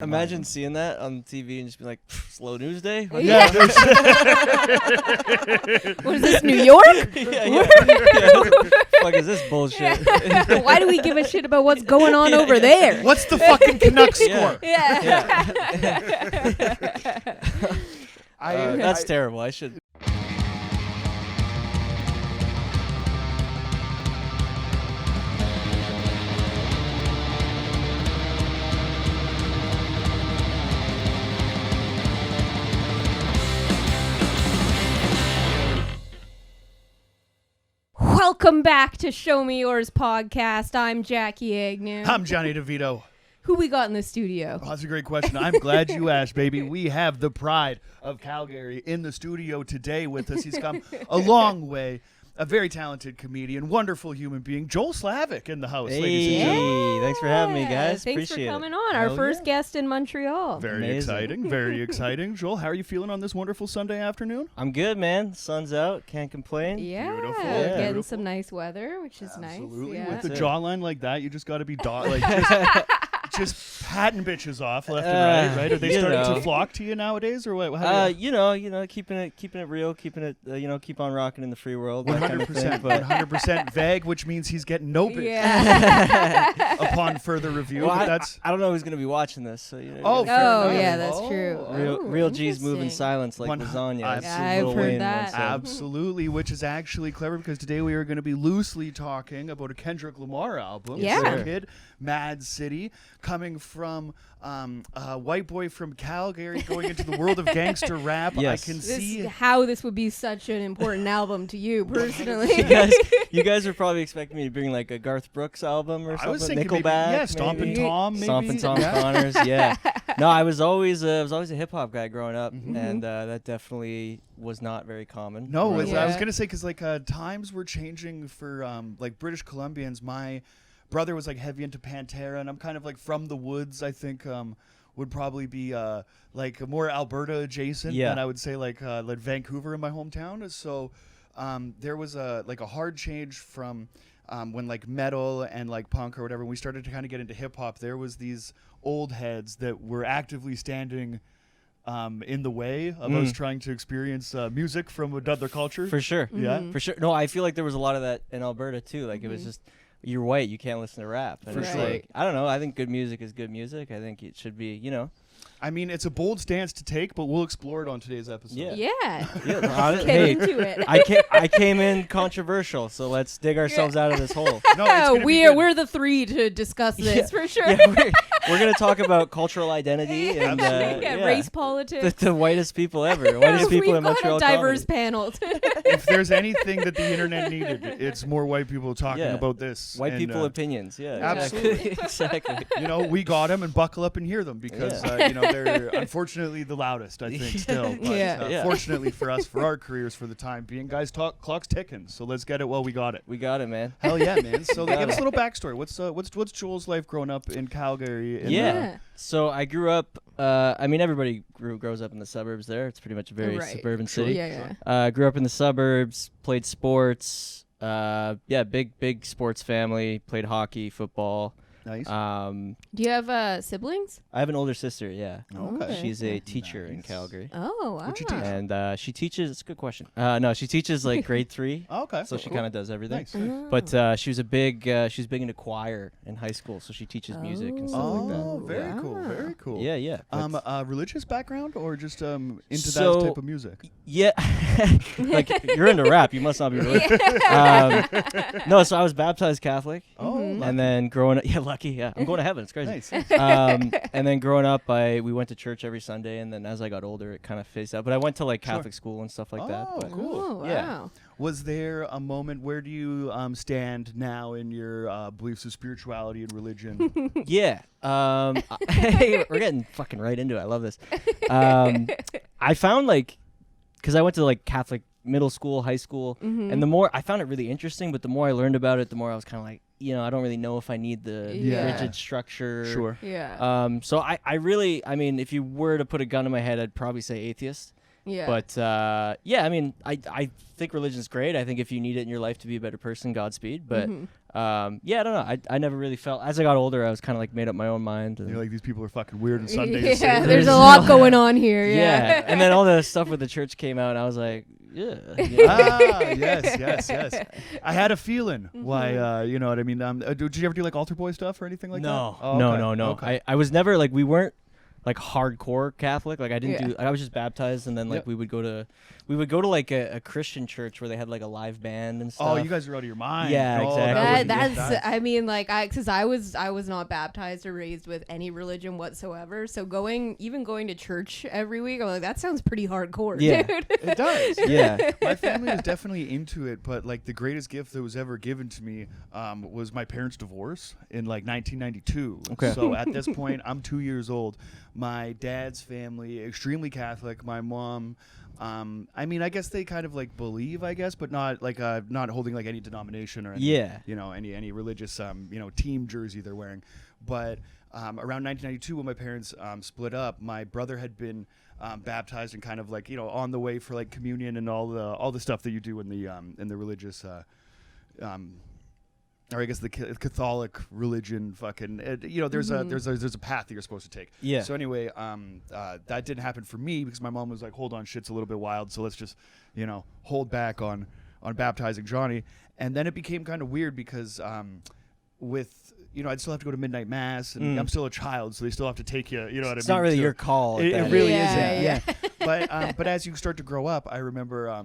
Imagine seeing that on TV and just be like, slow news day? What Yeah. What is this, New York? yeah. Fuck is this bullshit? Why do we give a shit about what's going on over there? What's the fucking Canucks score? Yeah. That's terrible. I should. Welcome back to Show Me Yours podcast. I'm Jackie Agnew. I'm Johnny DeVito. Who we got in the studio? Oh, that's a great question. I'm glad you asked, baby. We have the pride of Calgary in the studio today with us. He's come a long way. A very talented comedian, wonderful human being, Joel Slavik in the house, ladies and gentlemen. Thanks for having me, guys. Thanks Appreciate for coming it. on. Our Hell first yeah. guest in Montreal. Very Amazing. exciting, very exciting. Joel, how are you feeling on this wonderful Sunday afternoon? I'm good, man. Sun's out. Can't complain. Yeah, Beautiful, getting beautiful. some nice weather, which is Absolutely. nice. Yeah. With the That's it. jawline like that, you just got to be just patting bitches off left and right? Are they starting to flock to you nowadays, or what? How do you- keeping it real, keeping it, keep on rocking in the free world. 100%, 100% vague, which means he's getting no bid Yeah. upon further review. Well, but that's I don't know who's gonna be watching this. So Oh, Oh, fair enough. yeah, that's Oh. true. real G's move in interesting. silence like One- lasagna. I've- as I've Lil heard Wayne that. once said. absolutely, which is actually clever because today we are going to be loosely talking about a Kendrick Lamar album. Yeah. Sure. Kid, M.A.A.D City, coming from a white boy from Calgary going into the world of gangster rap. Yes. I can This see. how this would be such an important album to you personally. you guys were probably expecting me to bring like a Garth Brooks album or something. I was thinking Nickelback, maybe, Stompin' maybe. Tom, maybe. Stompin' Tom Yeah. Connors, yeah. No, I was always a hip hop guy growing up, Mhm. and that definitely was not very common. No, growing Yeah. I up. was gonna say because times were changing for like British Columbians. My brother was like heavy into Pantera, and I'm kind of like from the woods. I think would probably be like more Alberta adjacent Yeah. than I would say like Vancouver in my hometown. So there was a hard change from when like metal and like punk or whatever. When we started to kind of get into hip hop, there was these old heads that were actively standing in the way of us trying to experience music from another culture. For sure. Yeah. Mhm. For sure. No, I feel like there was a lot of that in Alberta too. Like it was just, you're white, you can't listen to rap. And For it's sure. like, I don't know. I think good music is good music. I think it should be, I mean, it's a bold stance to take, but we'll explore it on today's episode. Yeah. Yeah. Get Get into it. I came in controversial, so let's dig ourselves out of this hole. No, it's gonna be we're good. the three to discuss this Yeah. for sure. Yeah, we're gonna talk about cultural identity and Race politics. the whitest people ever, whitest people We've in got Montreal. a diverse comedy. panel. If there's anything that the internet needed, it's more white people talking Yeah. about this. White And, people opinions, yeah, Absolutely. exactly. we got them and buckle up and hear them because they're unfortunately the loudest, I think, still. But, Yeah. fortunately for us, for our careers, for the time being, guys, clock's ticking, so let's get it while we got it. We got it, man. Hell yeah, man! So Got give us it. a little backstory. What's Joel's life growing up in Calgary? And, Yeah. So I grew up. I mean, everybody grows up in the suburbs. There, it's pretty much a very Right. suburban Sure. city. Yeah. Grew up in the suburbs. Played sports. Big sports family. Played hockey, football. Nice. Do you have siblings? I have an older sister. Yeah. Okay. She's a teacher in Nice. Calgary. Oh, wow. What'd you teach? And she teaches. It's a good question. No, she teaches like grade 3. Oh, okay. So she Cool. kind of does everything. Nice. Oh. But she was big into choir in high school, so she teaches music and stuff like that. Oh, very cool. wow. Very cool. Yeah. Religious background or just into So- that type of music? Yeah, like you're into rap, you must not be religious. No, so I was baptized Catholic, Oh, Mhm. lucky. and then growing up, lucky, yeah, I'm going to heaven. It's crazy. Nice. And then growing up, we went to church every Sunday, and then as I got older, it kind of phased out. But I went to like Sure. Catholic school and stuff like that. Oh, But cool. Oh, wow. Yeah. Was there a moment where do you stand now in your beliefs of spirituality and religion? yeah, we're getting fucking right into it. I love this. I found because I went to like Catholic middle school, high school, Mhm. and the more I found it really interesting, but the more I learned about it, the more I was kind of like, I don't really know if I need the Yeah. rigid structure. Sure. Yeah. So I really, I mean, if you were to put a gun in my head, I'd probably say atheist. Yeah. But yeah, I mean, I think religion's great. I think if you need it in your life to be a better person, Godspeed. But yeah, I don't know. I never really felt, as I got older, I was kind of like made up my own mind. And You're like, these people are fucking weird on Sundays. Yeah, there's a lot going on here. yeah. And then all the stuff with the church came out, and I was like, yeah. Yes. I had a feeling why, you know what I mean? Did you ever do like altar boy stuff or anything like that? No. Okay. I was never like, we weren't like hardcore Catholic. Like I didn't do, I was just baptized, and then like we would go to like a Christian church where they had like a live band and stuff. Oh, you guys are out of your mind. Yeah, exactly. That's I mean, like, because I was not baptized or raised with any religion whatsoever. So going to church every week, I'm like, that sounds pretty hardcore, Yeah. dude. It does. Yeah. My family was definitely into it, but like the greatest gift that was ever given to me was my parents' divorce in like 1992. Okay. So at this point, I'm 2 years old. My dad's family, extremely Catholic. My mom, I mean, I guess they kind of like believe, I guess, but not like not holding like any denomination or any, you know, any religious you know, team jersey they're wearing. But around 1992, when my parents split up, my brother had been baptized and kind of like, you know, on the way for like communion and all the stuff that you do in the religious or I guess the Catholic religion, fucking, you know, there's a path that you're supposed to take. Yeah. So anyway, that didn't happen for me because my mom was like, hold on, shit's a little bit wild, so let's just, you know, hold back on baptizing Johnny. And then it became kind of weird because with, you know, I'd still have to go to midnight mass, and I'm still a child, so they still have to take you, you know what I mean? It's not really your call. It really isn't. Yeah. But as you start to grow up, I remember,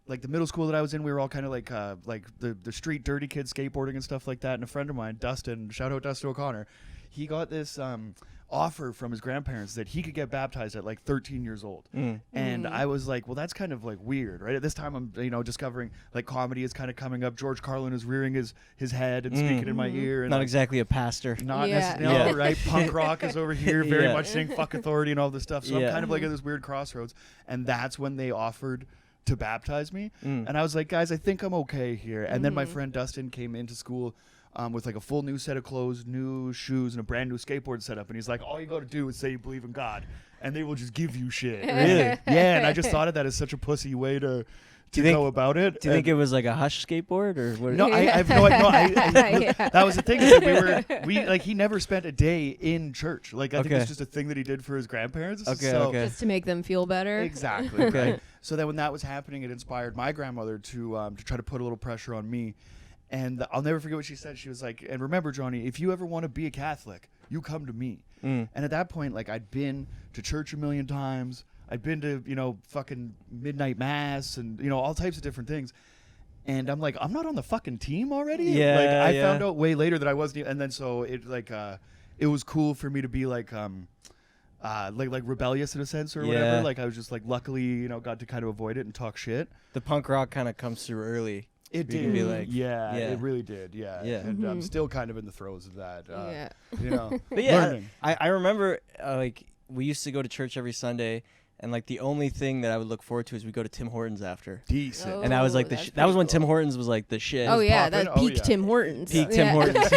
the middle school that I was in, we were all kind of like the street dirty kids skateboarding and stuff like that. And a friend of mine, Dustin, shout out Dustin O'Connor, he got this offer from his grandparents that he could get baptized at like 13 years old. And I was like, well, that's kind of like weird, right? At this time, I'm, you know, discovering like comedy is kind of coming up. George Carlin is rearing his head and speaking in my ear. And Not like, exactly a pastor. Not Yeah. necessarily, right? Punk rock is over here, very Yeah. much saying fuck authority and all this stuff. So Yeah. I'm kind of like at this weird crossroads. And that's when they offered to baptize me. And I was like, guys, I think I'm okay here. And then my friend Dustin came into school with like a full new set of clothes, new shoes, and a brand new skateboard setup. And he's like, all you got to do is say you believe in God, and they will just give you shit. Really? Yeah, and I just thought of that as such a pussy way to go about it. Do you think it was like a hush skateboard or what? No, I have no idea. That was the thing. Is that we like he never spent a day in church. Like I think it's just a thing that he did for his grandparents. Okay. Just to make them feel better. Exactly. Right. So then when that was happening, it inspired my grandmother to try to put a little pressure on me. And I'll never forget what she said. She was like, and remember, Johnny, if you ever want to be a Catholic, you come to me. And at that point, like I'd been to church a million times. I'd been to, you know, fucking midnight mass and, you know, all types of different things. And I'm like, I'm not on the fucking team already? Yeah, like I found out way later that I wasn't. And then so it like, it was cool for me to be like rebellious in a sense or whatever. Like I was just like, luckily, you know, got to kind of avoid it and talk shit. The punk rock kind of comes through early. It You did. can be like, yeah, it really did. Yeah. Yeah. And I'm still kind of in the throes of that. You know, But yeah, learning. I remember like we used to go to church every Sunday, and like the only thing that I would look forward to is we go to Tim Hortons after. Decent. And that was like that's that was when pretty Tim cool. Hortons was like the shit. Oh yeah, poppin'? that's peak Tim Hortons. Peak Yeah. Tim Hortons.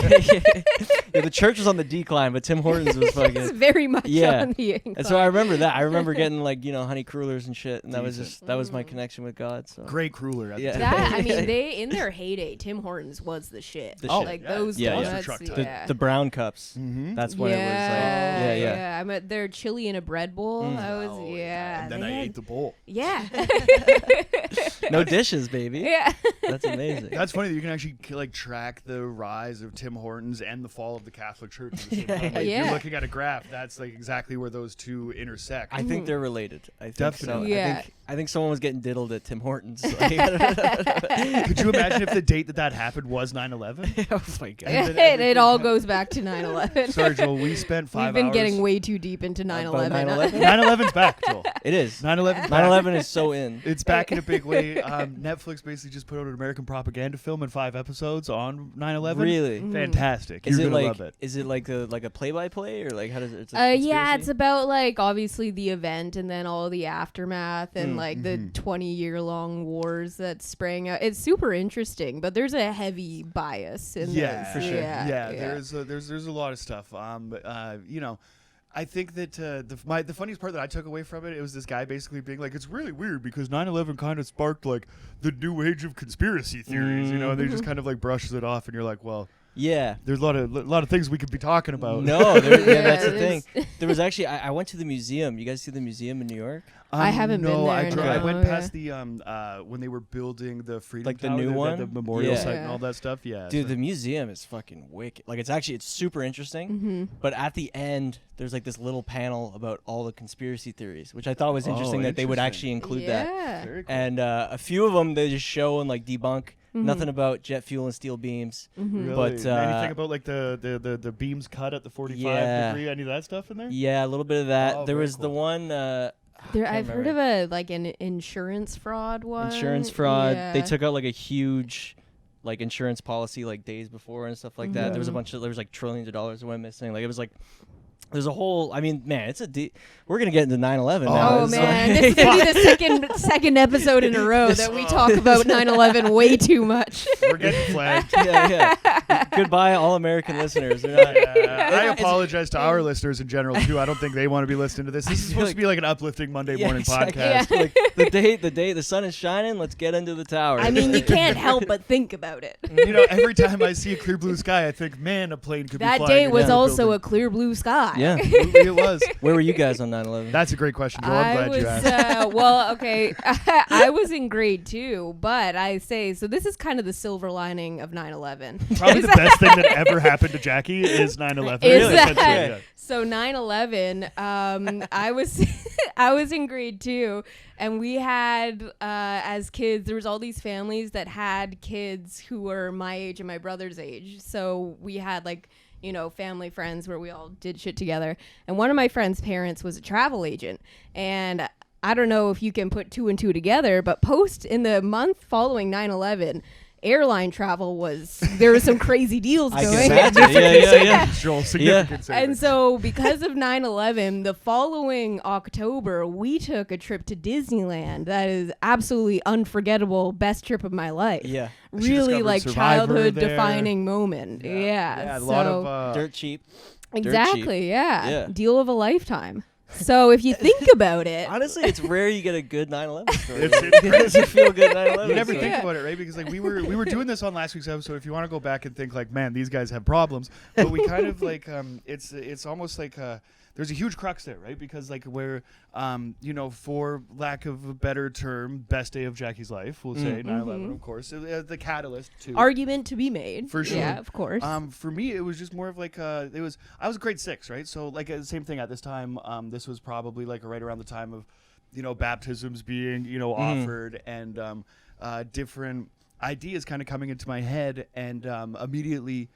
Yeah, the church was on the decline, but Tim Hortons was It's fucking. very much Yeah. on the incline. And so I remember that. I remember getting like, you know, honey crullers and shit, and that was Decent. that was my connection with God. So Great cruller. At the Yeah. time. That, I mean, they in their heyday, Tim Hortons was the shit. The shit. Like Yeah. those Yeah, yeah. donuts. Truck top. Yeah. the brown cups. Mm-hmm. That's when it was like, yeah. I'm at their chili in a bread bowl. I was, And then I ate the bowl. Yeah. No dishes, baby. Yeah. That's amazing. That's funny that you can actually like track the rise of Tim Hortons and the fall of the Catholic Church at the same time. Like, if Yeah. you're looking at a graph, that's like exactly where those two intersect. I think they're related. I think Definitely. So. Yeah. I think someone was getting diddled at Tim Hortons. Like, Could you imagine if the date that happened was 9/11? oh my god. And then it all goes back to 9/11. Sorry, Joel. We spent 5 We've hours. been getting way too deep into 9/11. 9/11? 9/11's back, Joel. It is. 9/11. 9/11 is so in. It's back in a big way. Netflix basically just put out an American propaganda film in 5 episodes on 9/11. Really? Fantastic. Is You're it gonna like love it. is it like a play-by-play or like how does it? It's a Yeah, conspiracy? it's about like obviously the event and then all the aftermath and like the 20-year-long wars that sprang out. It's super interesting, but there's a heavy bias in Yeah, this. for sure. Yeah, There's a lot of stuff. You know, I think that the funniest part that I took away from it was this guy basically being like, it's really weird because 9/11 kind of sparked like the new age of conspiracy theories, you know, and they just kind of like brushes it off, and you're like, well, yeah, there's a lot of things we could be talking about. No, that's the thing. There was actually I went to the museum. You guys see the museum in New York? I haven't been there. I went past the when they were building the Freedom like the Tower, new one, the memorial site and all that stuff. Yeah, dude, the museum is fucking wicked. Like it's super interesting. But at the end, there's like this little panel about all the conspiracy theories, which I thought was interesting that they would actually include that. Very cool. And a few of them they just show and like debunk. Nothing about jet fuel and steel beams. Really? But anything about like the beams cut at the 45 degree? Any of that stuff in there? Yeah, a little bit of that. Oh, there was cool. the one. I've heard of an insurance fraud one. Insurance fraud. Yeah. They took out like a huge like insurance policy like days before and stuff like that. There was like trillions of dollars that went missing. Like it was like. There's a whole. I mean, man, we're gonna get into 9/11 now. Oh man, this is gonna be the second episode in a row that we talk about 9/11 way too much. We're getting flagged. Yeah. Goodbye, all American listeners. I apologize to our listeners in general too. I don't think they want to be listening to this. This is supposed to be like an uplifting Monday morning podcast. Yeah. Like the day the sun is shining, let's get into the tower. I mean, you can't help but think about it. You know, every time I see a clear blue sky, I think, man, a plane could be flying. That day was into the also building. a clear blue sky. Yeah, it was. Where were you guys on 9/11? That's a great question, Joel. I'm glad you asked. Well, okay, I was in grade 2, but I say so. This is kind of the silver lining of 9/11. Probably the best thing that ever happened to Jackie is 9/11. Is Really? that- Yeah. So 9/11, I was in grade 2, and we had as kids there was all these families that had kids who were my age and my brother's age. So we had like, you know, family friends where we all did shit together. And one of my friend's parents was a travel agent, and I don't know if you can put 2 and 2 together, but in the month following 9/11. Airline travel there were some crazy deals going. Yeah. Joel, significant savings. And so because of 9/11, the following October, we took a trip to Disneyland. That is absolutely unforgettable. Best trip of my life. Yeah. She Really discovered like Survivor childhood there. defining moment. Yeah. a So, lot of Dirt cheap. exactly. Yeah. Yeah. Deal of a lifetime. So if you think about it, Honestly, it's rare you get a good 9/11 story. It's crazy. You feel good 9/11. You never story. think about it, right? Because like we were doing this on last week's episode. If you want to go back and think like, man, these guys have problems, but we kind of like it's almost like there's a huge crux there, right? Because like we're you know, for lack of a better term, best day of Jackie's life, we'll say 9/11, of course, the catalyst to argument to be made. For sure. Yeah, of course. For me, it was just more of like I was grade 6, right? So like the same thing at this time. This was probably like right around the time of, you know, baptisms being, you know, offered and different ideas kind of coming into my head, and immediately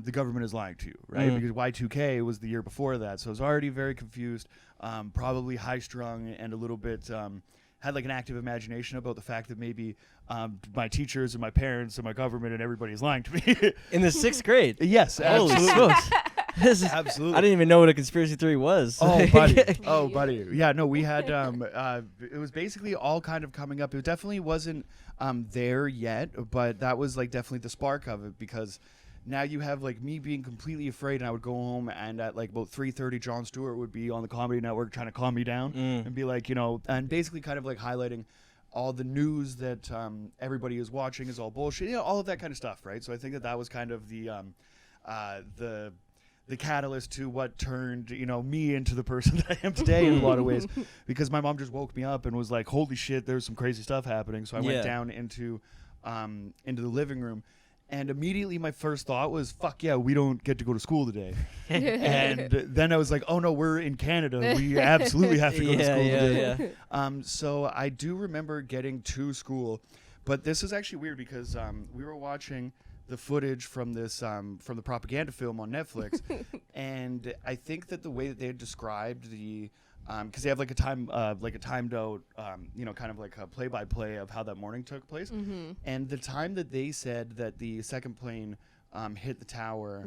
the government is lying to you, right? Because Y2K was the year before that, so I was already very confused, probably high-strung, and a little bit had like an active imagination about the fact that maybe my teachers and my parents and my government and everybody is lying to me. In the 6th grade. Yes, Holy absolutely. smokes. Absolutely. I didn't even know what a conspiracy theory was. Oh, buddy. Oh, buddy. Yeah, no, we had, it was basically all kind of coming up. It definitely wasn't there yet, but that was like definitely the spark of it, because now you have like me being completely afraid, and I would go home, and at like about 3:30, Jon Stewart would be on the Comedy Network trying to calm me down and be like, you know, and basically kind of like highlighting all the news that everybody is watching is all bullshit, you know, all of that kind of stuff, right? So I think that was kind of the catalyst to what turned, you know, me into the person that I am today in a lot of ways, because my mom just woke me up and was like, holy shit, there's some crazy stuff happening. So I went down into the living room, and immediately my first thought was, fuck yeah, we don't get to go to school today. And then I was like, oh no, we're in Canada, we absolutely have to go to school today. So I do remember getting to school, but this is actually weird because we were watching the footage from this from the propaganda film on Netflix, and I think that the way that they had described the because they have like a timed out you know, kind of like a play-by-play of how that morning took place, and the time that they said that the second plane hit the tower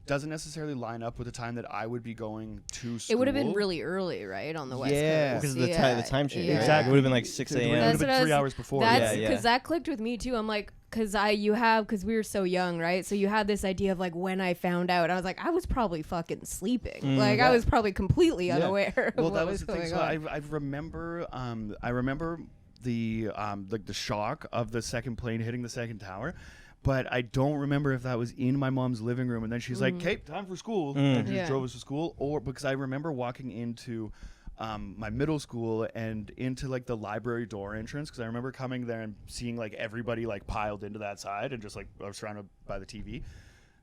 doesn't necessarily line up with the time that I would be going to school. It would have been really early, right, on the West Yeah. Coast. Because of the time change. Yeah. Right? Exactly. It would have been like 6 It would a.m. have been 3 hours before. That's Yeah. because that clicked with me too. I'm like, because we were so young, right? So you had this idea of like when I found out, I was like, I was probably fucking sleeping. I was probably completely unaware of what was going on. I remember the like the shock of the second plane hitting the second tower. But I don't remember if that was in my mom's living room, and then she's like, "Okay, time for school," and just drove us to school, or because I remember walking into my middle school and into like the library door entrance, because I remember coming there and seeing like everybody like piled into that side and just like I was surrounded by the TV.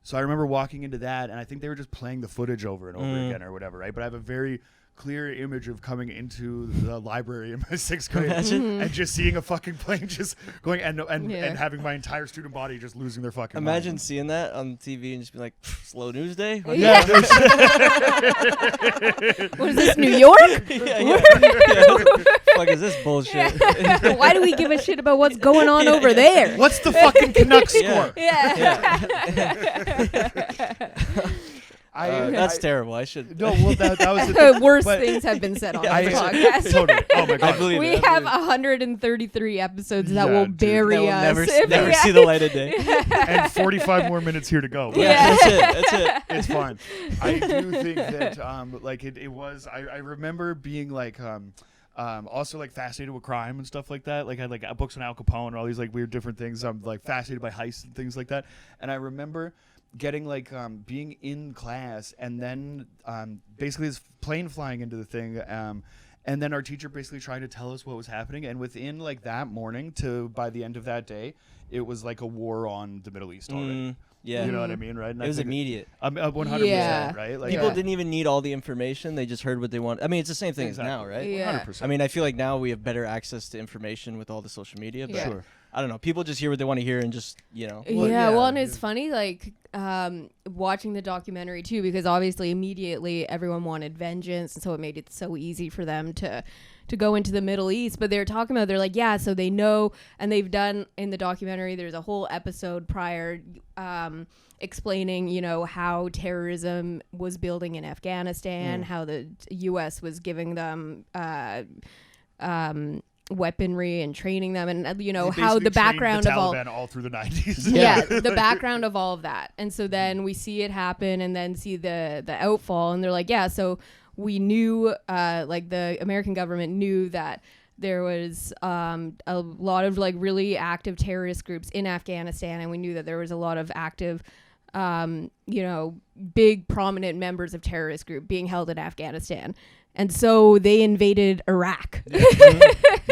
So I remember walking into that, and I think they were just playing the footage over and over again or whatever, right? But I have a very clear image of coming into the library in my 6th grade and just seeing a fucking plane just going and having my entire student body just losing their fucking Imagine mind. seeing that on TV and just be like, slow news day? What is this, New York? Fuck is this bullshit? Why do we give a shit about what's going on over there? What's the fucking Canucks score? That's terrible. I should. No, well, that was the worst things have been said on this podcast. Totally. Oh my god. We have 133 episodes that will bury us. Never see the light of day. And 45 more minutes here to go. Yeah, that's it. It's fine. I do think that like it was. I remember being like also like fascinated with crime and stuff like that. Like I had like books on Al Capone and all these like weird different things. I'm like fascinated by heists and things like that. And I remember getting like being in class and then basically this plane flying into the thing and then our teacher basically trying to tell us what was happening, and within like that morning to by the end of that day it was like a war on the Middle East already. Yeah, you know what I mean, right? And it was immediate. 100%, right? Like people didn't even need all the information; they just heard what they want. I mean, it's the same thing as now, right? 100%. I mean, I feel like now we have better access to information with all the social media. But sure. I don't know. People just hear what they want to hear and just, you know. Well, and it's funny, like watching the documentary too, because obviously immediately everyone wanted vengeance, and so it made it so easy for them to go into the Middle East. But they're talking about, they're like, yeah, so they know, and they've done in the documentary, there's a whole episode prior explaining, you know, how terrorism was building in Afghanistan, how the U.S. was giving them weaponry and training them, and you know how the background of all through the 90s. The background of all of that. And so then we see it happen and then see the outfall, and they're like, yeah, so we knew like the American government knew that there was a lot of like really active terrorist groups in Afghanistan, and we knew that there was a lot of active you know, big prominent members of terrorist group being held in Afghanistan. And so they invaded Iraq. You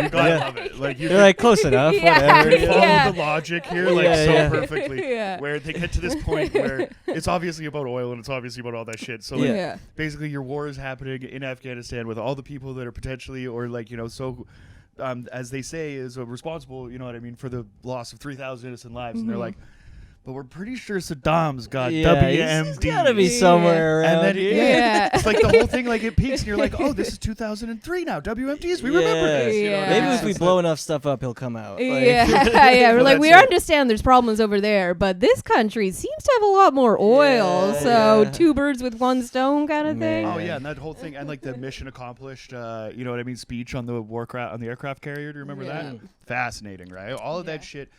gotta love it. Like they're like close enough. Whatever. They follow the logic here, like so perfectly. Where they get to this point where it's obviously about oil and it's obviously about all that shit. So like, basically, your war is happening in Afghanistan with all the people that are potentially or like, you know, so as they say is responsible. You know what I mean, for the loss of 3,000 innocent lives, and they're like, but we're pretty sure Saddam's got WMD. He's gotta be somewhere around. And then it's like the whole thing, like it peaks, and you're like, oh, this is 2003 now. WMDs, we remember this. You know maybe if we blow enough stuff up, he'll come out. Like, we're like, we understand there's problems over there, but this country seems to have a lot more oil. So 2 birds with 1 stone kind of thing. Oh yeah, and that whole thing, and like the mission accomplished, you know what I mean, speech on the aircraft carrier. Do you remember that? Fascinating, right? All of that shit.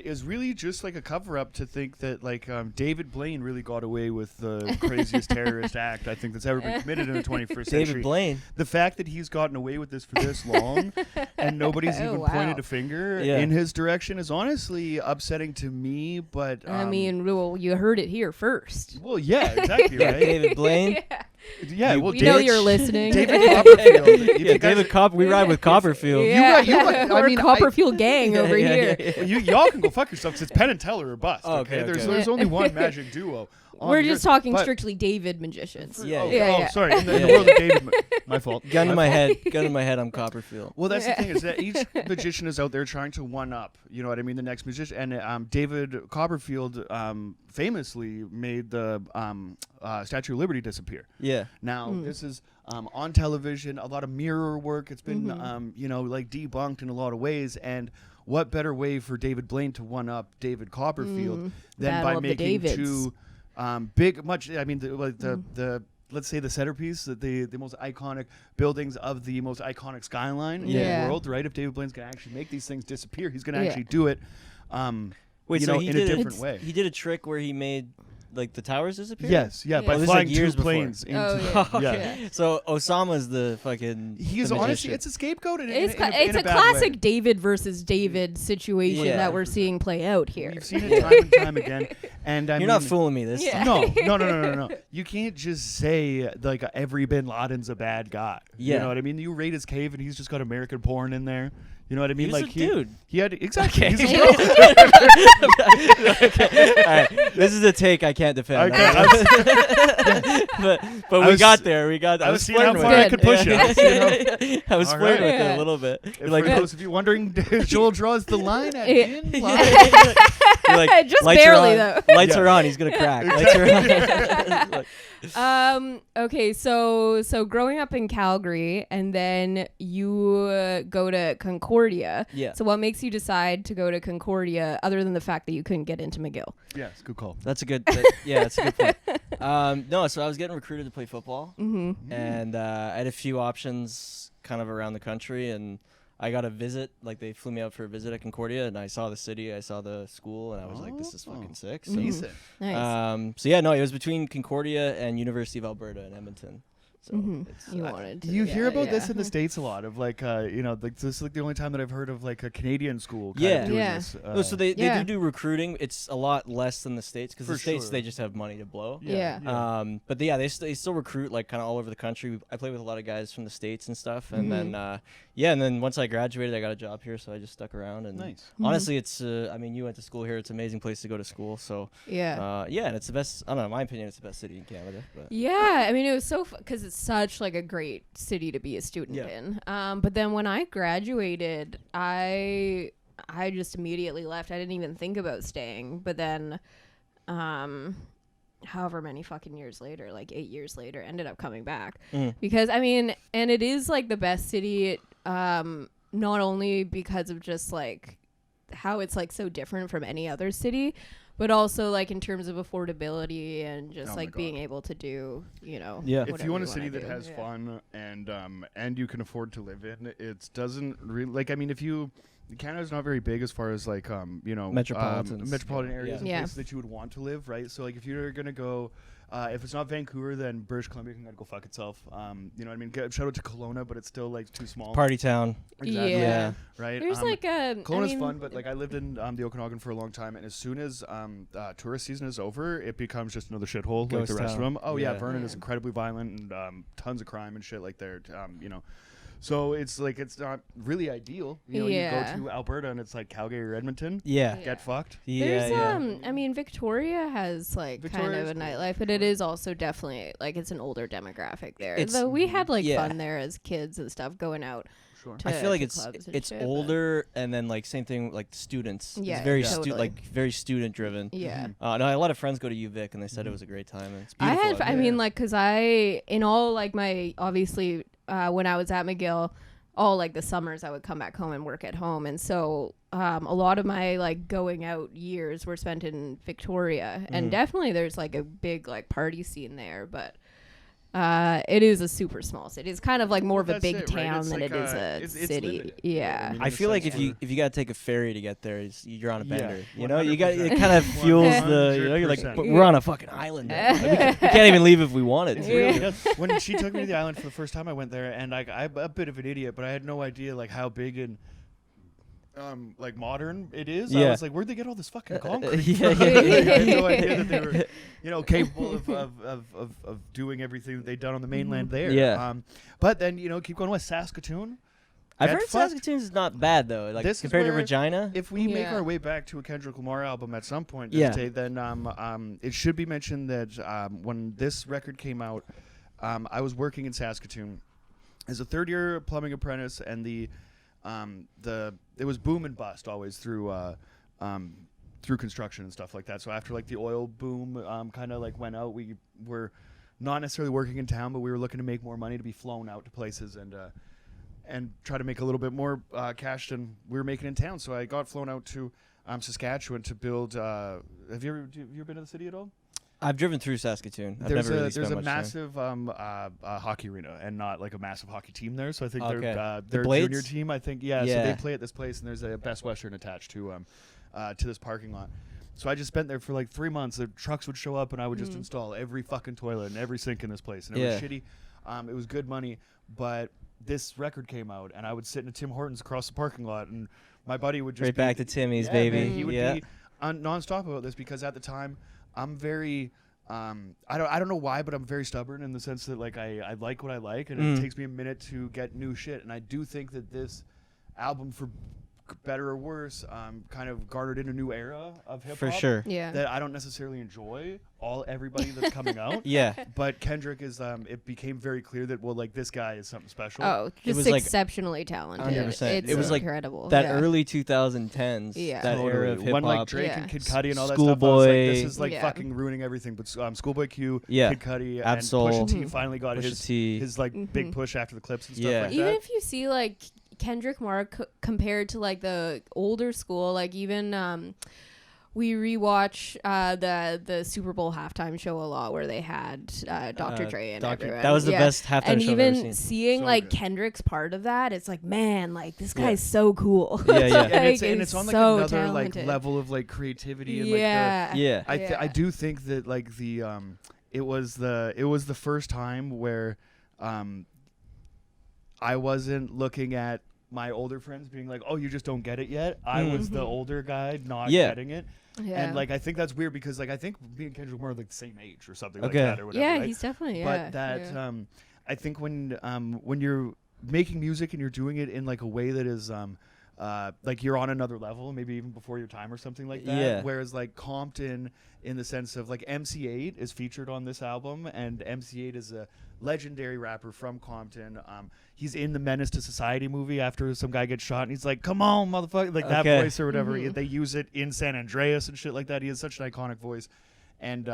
Is really just like a cover-up to think that like David Blaine really got away with the craziest terrorist act I think that's ever been committed in the 21st century. David Blaine. The fact that he's gotten away with this for this long and nobody's even pointed a finger in his direction is honestly upsetting to me. But I mean, well, you heard it here first. Well, yeah, exactly, right? David Blaine. Yeah, well, we know you're listening. David Copperfield. We ride with Copperfield. I mean, Copperfield gang over here. Y'all can go fuck yourselves. It's Penn and Teller or bust. Okay, there's only one magic duo. We're just talking strictly David magicians. Sorry. In the world of David, my fault. Gun to my head. I'm Copperfield. Well, that's the thing is that each magician is out there trying to one up. You know what I mean? The next magician, and David Copperfield famously made the Statue of Liberty disappear. Yeah. Now this is on television. A lot of mirror work. It's been you know, like debunked in a lot of ways. And what better way for David Blaine to one up David Copperfield than by making 2 big, much. I mean, the let's say the centerpiece, the most iconic buildings of the most iconic skyline in the world, right? If David Blaine's gonna actually make these things disappear, he's gonna actually do it. Wait, you so know, he in a did different way. He did a trick where he made like the towers disappear. Yes, yeah, Yeah. by Oh, this is flying like years two planes before. into. Oh, yeah. okay. So Osama's the fucking. He is the honestly, magician. it's a scapegoat. It's in a bad classic way. David versus David situation Yeah. that we're seeing play out here. We've seen it time and time again, and I You're mean, not fooling me this Yeah. time. No. You can't just say like every Bin Laden's a bad guy. Yeah. You know what I mean? You raid his cave and he's just got American porn in there. You know what I mean? He was Like a dude. He had exactly. Okay. He's a dude. Okay. All right. This is a take I can't defend. Okay, but I we was- got there. We got. I was seeing flirting how with far I it. could push Yeah. it. You know? I was All flirting right. with it Yeah. a little bit. If You're like, for those of you wondering, Joel draws the line at Yeah. Bin you're Laden. like, Just lights barely, are on. though. Lights Yeah. are on. He's gonna crack. Lights are on. Okay, so growing up in Calgary and then you go to Concordia. Yeah. So what makes you decide to go to Concordia other than the fact that you couldn't get into McGill? Yes, good call. That's a good. Yeah, that's a good point. No, so I was getting recruited to play football, and I had a few options kind of around the country, and I got a visit. Like they flew me out for a visit at Concordia, and I saw the city, I saw the school, and I was like, "This is fucking sick." So, Decent. Nice. so yeah, no, it was between Concordia and University of Alberta in Edmonton. So it's, You wanted to. You hear about yeah. this in the States a lot of like, you know, like this is like the only time that I've heard of like a Canadian school. Kind Yeah. of doing Yeah. This. No, so they Yeah. do recruiting. It's a lot less than the States because the For States sure. they just have money to blow. Yeah. But yeah, they still recruit like kind of all over the country. I play with a lot of guys from the States and stuff, and then and then once I graduated, I got a job here, so I just stuck around. And Nice. honestly, it's I mean, you went to school here; it's an amazing place to go to school. So Yeah. yeah, and it's the best. I don't know, in my opinion, it's the best city in Canada. But Yeah, I mean, it was so because it's such like a great city to be a student Yeah. in. But then when I graduated, I just immediately left. I didn't even think about staying. But then, however many fucking years later, like 8 years later, ended up coming back because I mean, and it is like the best city. Not only because of just like how it's like so different from any other city, but also like in terms of affordability and just Oh my like God. being able to do, you know. Yeah. If whatever you want a wanna city that do. has Yeah. fun and you can afford to live in, it doesn't really like. I mean, if you Canada's not very big as far as like you know Metropolitans. metropolitan areas and Yeah. places that you would want to live, right? So like if you're gonna go. If it's not Vancouver, then British Columbia can go fuck itself. You know what I mean? Shout out to Kelowna, but it's still like too small. party town. Exactly. Yeah. Right. There's like a. Kelowna's I mean, fun, but like I lived in the Okanagan for a long time, and as soon as tourist season is over, it becomes just another shithole like Ghost the rest town. of them. Oh yeah, Yeah. Vernon Yeah. is incredibly violent and tons of crime and shit like there. You know, so it's like it's not really ideal. You know, Yeah. you go to Alberta and it's like Calgary or Edmonton. Yeah. Yeah. Get fucked. There's yeah. I mean Victoria has like kind Victoria's of a cool. nightlife, but it is also definitely like it's an older demographic there. It's- Though we had like yeah. fun there as kids and stuff going out. Sure. To, I feel like to it's clubs and it's shit, but- older, and then like same thing like the students. Yeah, it's very yeah. Totally. like very student driven. Yeah. No, a lot of friends go to UVic, and they said it was a great time. And it's I beautiful. had, out I there. mean, like, cause in all like my obviously when I was at McGill, all like the summers I would come back home and work at home, and so a lot of my like going out years were spent in Victoria, and definitely there's like a big like party scene there, but. It is a super small city. It's kind of like more of a That's big it, right? town It's than like, it is a it's city. limited. Yeah. I mean, I in a feel like sense, if you gotta take a ferry to get there, you're on a Yeah, bender. You know, you got it 100%. kind of fuels the. You know, you're like, 100%. but we're on a fucking island. Now. Like, we can't even leave if we wanted It's to. really when she took me to the island for the first time, I went there, and like I'm a bit of an idiot, but I had no idea like how big and like modern it is. I Yeah. was like, where'd they get all this fucking concrete? yeah, from? yeah, Like, I had no idea that they were, you know, capable of doing everything that they'd done on the mainland there. Yeah. But then you know, keep going with Saskatoon. I've Get heard fucked. Saskatoon's not bad though. Like This is compared to where- Regina. If we make Yeah. our way back to a Kendrick Lamar album at some point Yeah. this day, then it should be mentioned that when this record came out, I was working in Saskatoon as a third-year plumbing apprentice, and it was boom and bust always through construction and stuff like that. So after like the oil boom kind of like went out, we were not necessarily working in town, but we were looking to make more money to be flown out to places and try to make a little bit more cash than we were making in town. So I got flown out to Saskatchewan to build. Have you ever been to the city at all? I've driven through Saskatoon. I've There's never really a spent much time. massive hockey arena and not like a massive hockey team there. So I think Okay. they're The a Blades? junior team. I think yeah. So Yeah. they play at this place, and there's a Best Western attached to to this parking lot. So I just spent there for like 3 months. The trucks would show up, and I would just install every fucking toilet and every sink in this place. And it was shitty. It was good money, but this record came out, and I would sit in a Tim Hortons across the parking lot, and my buddy would just back to Timmy's, baby. Man, he would be nonstop about this, because at the time I'm very I don't know why, but I'm very stubborn in the sense that like I like what I like, and it takes me a minute to get new shit. And I do think that this album, for better or worse, kind of garnered in a new era of hip hop. For sure. Yeah. That I don't necessarily enjoy everybody that's coming out. Yeah. But Kendrick is it became very clear that like this guy is something special. Oh, just was like exceptionally talented. 100%. It's It was like incredible. That early 2000s, that era of hip when like hop. Drake and Kid Cudi and all that Schoolboy. stuff, I was like, this is like fucking ruining everything. But Schoolboy Q, Kid Cudi, and Absol. Pusha T finally got Pusha his like big push after the clips and stuff like Even that. if you see like Kendrick Lamar compared to like the older school, like even we rewatch the Super Bowl halftime show a lot, where they had Dr. Dre and everyone. That was the best halftime and show I've even ever seen. seeing So like good. Kendrick's part of that, it's like, man, like this guy's so cool. Yeah, yeah. And it's on like so another talented. like level of like creativity and Yeah. I do think that like the it was the first time where I wasn't looking at my older friends being like, oh, you just don't get it yet. I was the older guy not getting it. Yeah. And like I think that's weird, because like I think me and Kendrick Lamar are like the same age or something like Okay. that or whatever. Yeah, right? he's definitely But that I think when you're making music and you're doing it in like a way that is like you're on another level, maybe even before your time or something like that. Yeah. Whereas like Compton, in the sense of like MC8 is featured on this album, and MC8 is a legendary rapper from Compton. He's in the Menace to Society movie after some guy gets shot, and he's like, "Come on, motherfucker!" Like that voice or whatever. They use it in San Andreas and shit like that. He has such an iconic voice, and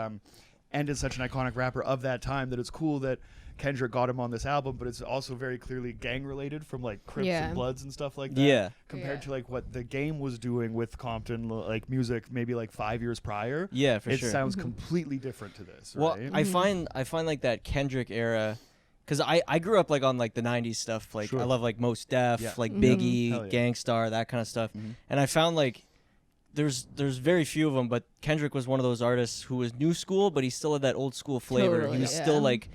is such an iconic rapper of that time that it's cool that Kendrick got him on this album, but it's also very clearly gang related, from like Crips and Bloods and stuff like that. Yeah. Compared to like what the Game was doing with Compton, like music maybe like 5 years prior. Yeah, for it sure. sounds completely different to this. Well, right? I find like that Kendrick era, because I grew up like on like the 90s stuff. Like I love like Mos Def, like Biggie, Gangstar, that kind of stuff. And I found like there's very few of them, but Kendrick was one of those artists who was new school, but he still had that old school flavor. Totally, He was still like,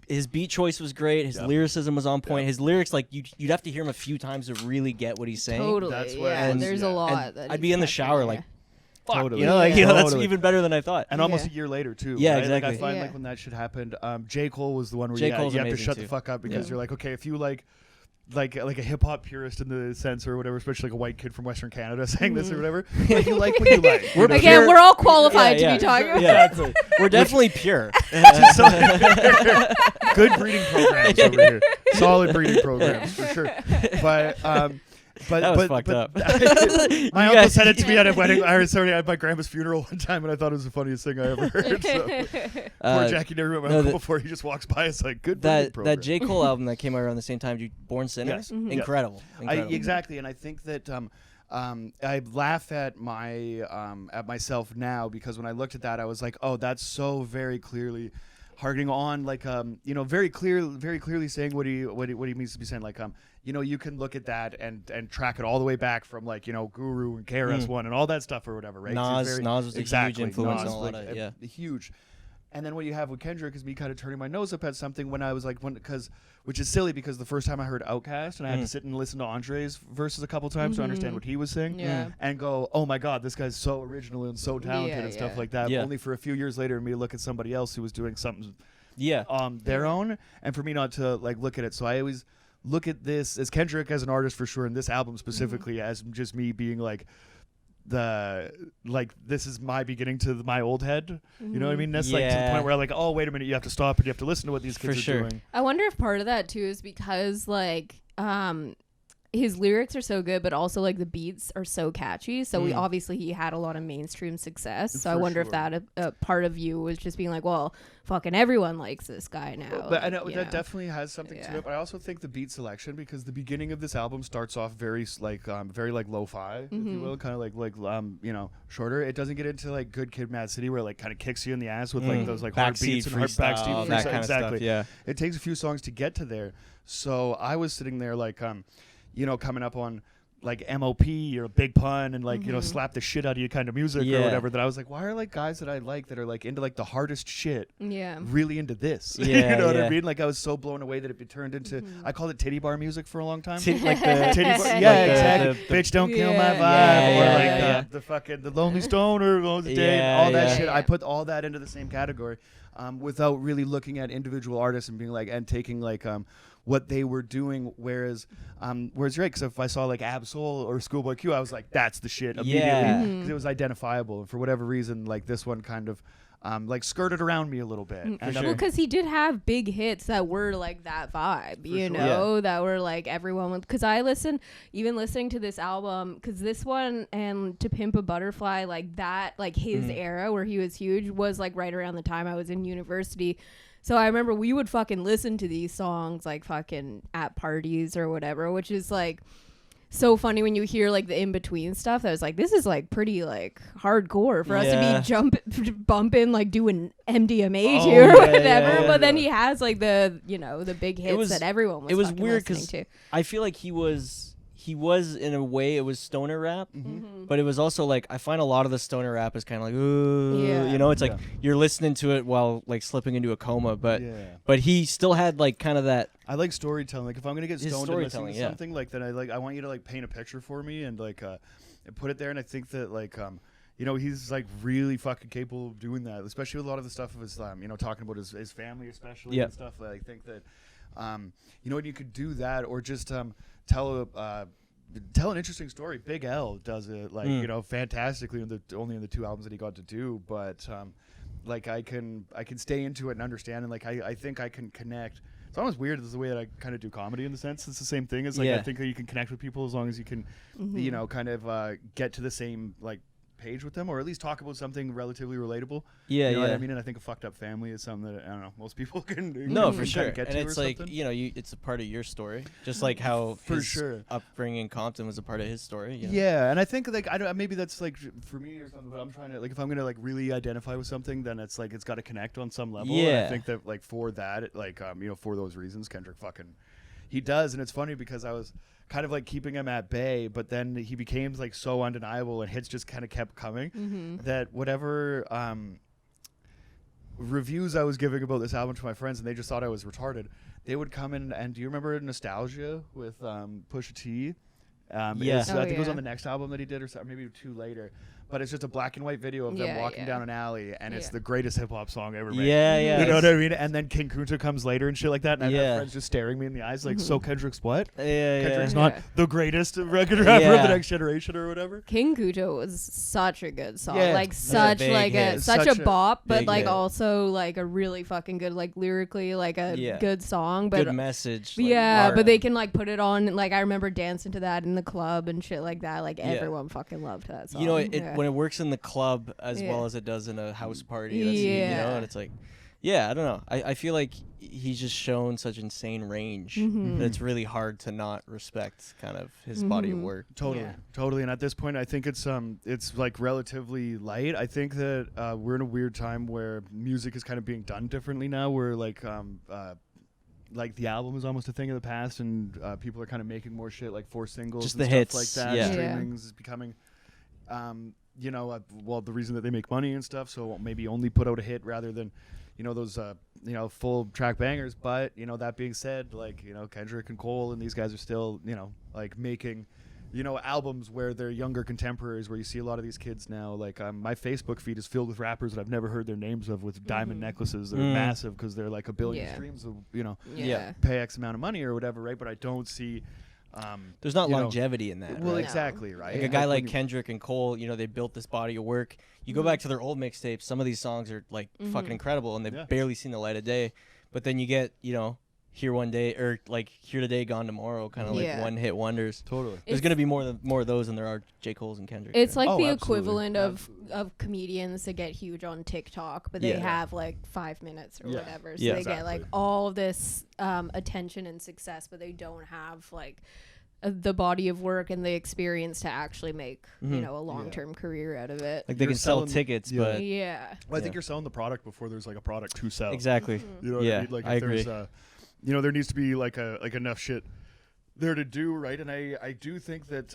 his beat choice was great. His lyricism was on point. His lyrics, like you'd have to hear him a few times to really get what he's saying. Totally. That's what and there's a lot. And That I'd he's be in the catching, shower like, fuck, Totally. you know, like Yeah. that's Totally. even better than I thought. And almost a year later too. Yeah, right? exactly. Like I find Yeah. like when that shit happened, J. Cole was the one where J. you have Cole's to amazing shut too. the fuck up, because you're like, okay, if you like a hip hop purist in the sense or whatever, especially like a white kid from Western Canada saying this or whatever, like you like what you like. You know? Again, we're all qualified to be talking about. Yeah, we're definitely pure. Good breeding programs over here. Solid breeding programs for sure. But That was fucked up. My uncle said it to me at a wedding. I was at my grandma's funeral one time, and I thought it was the funniest thing I ever heard. So. Poor Jackie never met my uncle before. He just walks by. It's like good breeding program. That J. Cole album that came out around the same time, Born Sinner, Yes. incredible. Exactly, and I think that I laugh at myself now, because when I looked at that, I was like, oh, that's so very clearly harking on like very clearly saying what he means to be saying, like you can look at that and track it all the way back from like Guru and KRS-One and all that stuff or whatever, right? Nas was a huge influence on a lot of it, huge. And then what you have with Kendrick is me kind of turning my nose up at something when I was like, which is silly, because the first time I heard Outkast, and I had to sit and listen to Andre's verses a couple times to understand what he was saying, and go, oh my God, this guy's so original and so talented and stuff like that. Only for a few years later, me to look at somebody else who was doing something, their own, and for me not to like look at it. So I always look at this as Kendrick as an artist for sure, and this album specifically as just me being like, this is my beginning to my old head. You know what I mean? That's like to the point where I'm like, oh, wait a minute, you have to stop and you have to listen to what these kids are doing. I wonder if part of that too is because like his lyrics are so good, but also like the beats are so catchy. So he had a lot of mainstream success. So I wonder if that a part of you was just being like, well, fucking everyone likes this guy now. But I know that definitely has something to it. But I also think the beat selection, because the beginning of this album starts off very lo-fi, if you will, kind of like shorter. It doesn't get into like Good Kid, M.A.A.D City, where it like kind of kicks you in the ass with like those like hard beats and hard backseat that kind of exactly. stuff. Yeah, it takes a few songs to get to there. So I was sitting there like coming up on like M.O.P. or Big Pun and like, you know, slap the shit out of you kind of music or whatever, that I was like, why are like guys that I like that are like into like the hardest shit really into this? Yeah, you know what I mean? Like I was so blown away that it turned into, I called it titty bar music for a long time. Like the Titty bar, like exactly. the Bitch, don't kill my vibe. Yeah, or like the fucking, the lonely stoner, all the day, all that shit. I put all that into the same category without really looking at individual artists and being like, and taking like, what they were doing, whereas right, because if I saw like Ab-Soul or Schoolboy Q, I was like, that's the shit immediately, because it was identifiable. And for whatever reason, like this one kind of like skirted around me a little bit. And well, because he did have big hits that were like that vibe, you know, that were like everyone would. Because I listening to this album, because this one and To Pimp a Butterfly, like that, like his era where he was huge was like right around the time I was in university. So I remember we would fucking listen to these songs like fucking at parties or whatever, which is like so funny when you hear like the in-between stuff. That was like, this is like pretty like hardcore for us to be bumping, like doing MDMA to or whatever. But then he has like the, you know, the big hits that everyone was. It was weird because I feel like he was in a way, it was stoner rap, but it was also like, I find a lot of the stoner rap is kind of like, ooh, you know, it's like you're listening to it while like slipping into a coma, but he still had like kind of that. I like storytelling. Like if I'm gonna get stoned and listen to something like that, I want you to like paint a picture for me and like and put it there. And I think that like you know, he's like really fucking capable of doing that, especially with a lot of the stuff of his you know, talking about his family especially and stuff. I think that you know, when you could do that or just tell an interesting story. Big L does it like you know, fantastically only in the 2 albums that he got to do, but like I can stay into it and understand, and like I think I can connect. It's almost weird. This is the way that I kind of do comedy in the sense. It's the same thing as like I think that you can connect with people as long as you can you know, kind of get to the same like page with them, or at least talk about something relatively relatable. You know what I mean? And I think a fucked up family is something that I don't know, most people can for sure. Get and to it's like, you know, it's a part of your story, just like how his upbringing in Compton was a part of his story. You know? Yeah, and I think like I don't, maybe that's like for me or something, but I'm trying to like, if I'm gonna like really identify with something, then it's like it's got to connect on some level. And I think that like for that, like you know, for those reasons, Kendrick fucking he does. And it's funny because I was kind of like keeping him at bay, but then he became like so undeniable and hits just kind of kept coming that whatever reviews I was giving about this album to my friends, and they just thought I was retarded, they would come in and do you remember Nostalgia with Pusha T? I think it was on the next album that he did, or maybe 2 later. But it's just a black and white video of them walking down an alley, and it's the greatest hip hop song ever made. You know what I mean? And then King Kunta comes later and shit like that, and I have friends just staring me in the eyes like, so Kendrick's what? Kendrick's not the greatest record rapper of the next generation or whatever. King Kunta was such a good song, like such a bop, but like also like a really fucking good, like lyrically like a good song, but good message. But they can like put it on. Like I remember dancing to that in the club and shit like that. Like everyone fucking loved that song. You know, when it works in the club as well as it does in a house party, that's, you know, and it's like, I don't know. I feel like he's just shown such insane range that it's really hard to not respect kind of his body of work. Totally. And at this point, I think it's like relatively light. I think that we're in a weird time where music is kind of being done differently now. Where like the album is almost a thing of the past, and people are kind of making more shit like 4 singles, just and the stuff hits like that. Streaming is becoming. You know, well, the reason that they make money and stuff, so maybe only put out a hit rather than, you know, those, you know, full track bangers. But, you know, that being said, like, you know, Kendrick and Cole and these guys are still, you know, like making, you know, albums where they're younger contemporaries, where you see a lot of these kids now. Like, my Facebook feed is filled with rappers that I've never heard their names of, with diamond necklaces that are massive because they're like 1 billion streams of, you know, pay X amount of money or whatever, right? But I don't see... there's not longevity in that. Well, exactly, right? Like a guy like Kendrick and Cole, you know, they built this body of work. You go back to their old mixtapes, some of these songs are like fucking incredible, and they've barely seen the light of day. But then you get, you know, Here One Day, or like Here Today, Gone Tomorrow, kind of like one-hit wonders. Totally. There's going to be more of those than there are J. Cole's and Kendrick. It's like the equivalent of comedians that get huge on TikTok, but they have like 5 minutes or whatever. So they get like all this attention and success, but they don't have like the body of work and the experience to actually make you know, a long-term career out of it. Like they can sell tickets, but well, I think you're selling the product before there's like a product to sell. Exactly. You know what I mean? Like I agree. You know, there needs to be like enough shit there to do, right? And I do think that